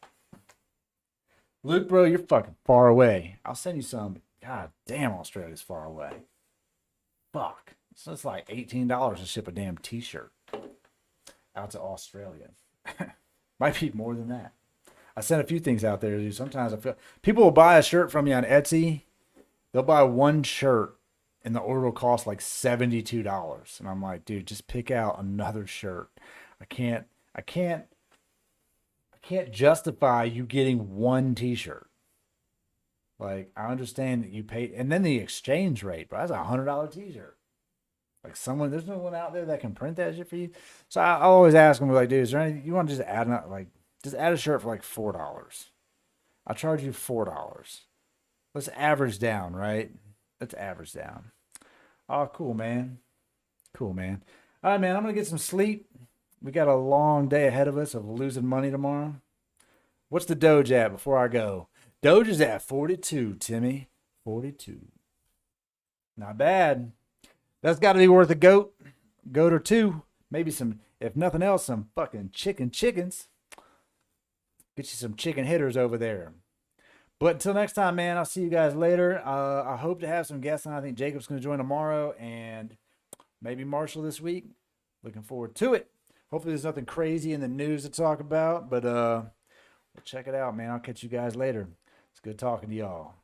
Luke, bro, you're fucking far away. I'll send you some. God damn, Australia's far away. Fuck. So it's like $18 to ship a damn t-shirt out to Australia. Might be more than that. I sent a few things out there, dude. Sometimes I feel people will buy a shirt from me on Etsy. They'll buy one shirt and the order will cost like $72. And I'm like, dude, just pick out another shirt. I can't justify you getting one t-shirt. Like, I understand that you paid, and then the exchange rate, bro, that's $100 t-shirt. Like, there's no one out there that can print that shit for you. So I always ask them, like, dude, is there anything you want to just add a shirt for like $4? I'll charge you $4. Let's average down, right? Let's average down. Oh, cool, man. Cool, man. All right, man, I'm going to get some sleep. We got a long day ahead of us of losing money tomorrow. What's the Doge at before I go? Doge is at 42, Timmy. 42. Not bad. That's got to be worth a goat or two. Maybe some, if nothing else, some fucking chickens. Get you some chicken hitters over there. But until next time, man, I'll see you guys later. I hope to have some guests on. I think Jacob's going to join tomorrow and maybe Marshall this week. Looking forward to it. Hopefully there's nothing crazy in the news to talk about, but we'll check it out, man. I'll catch you guys later. It's good talking to y'all.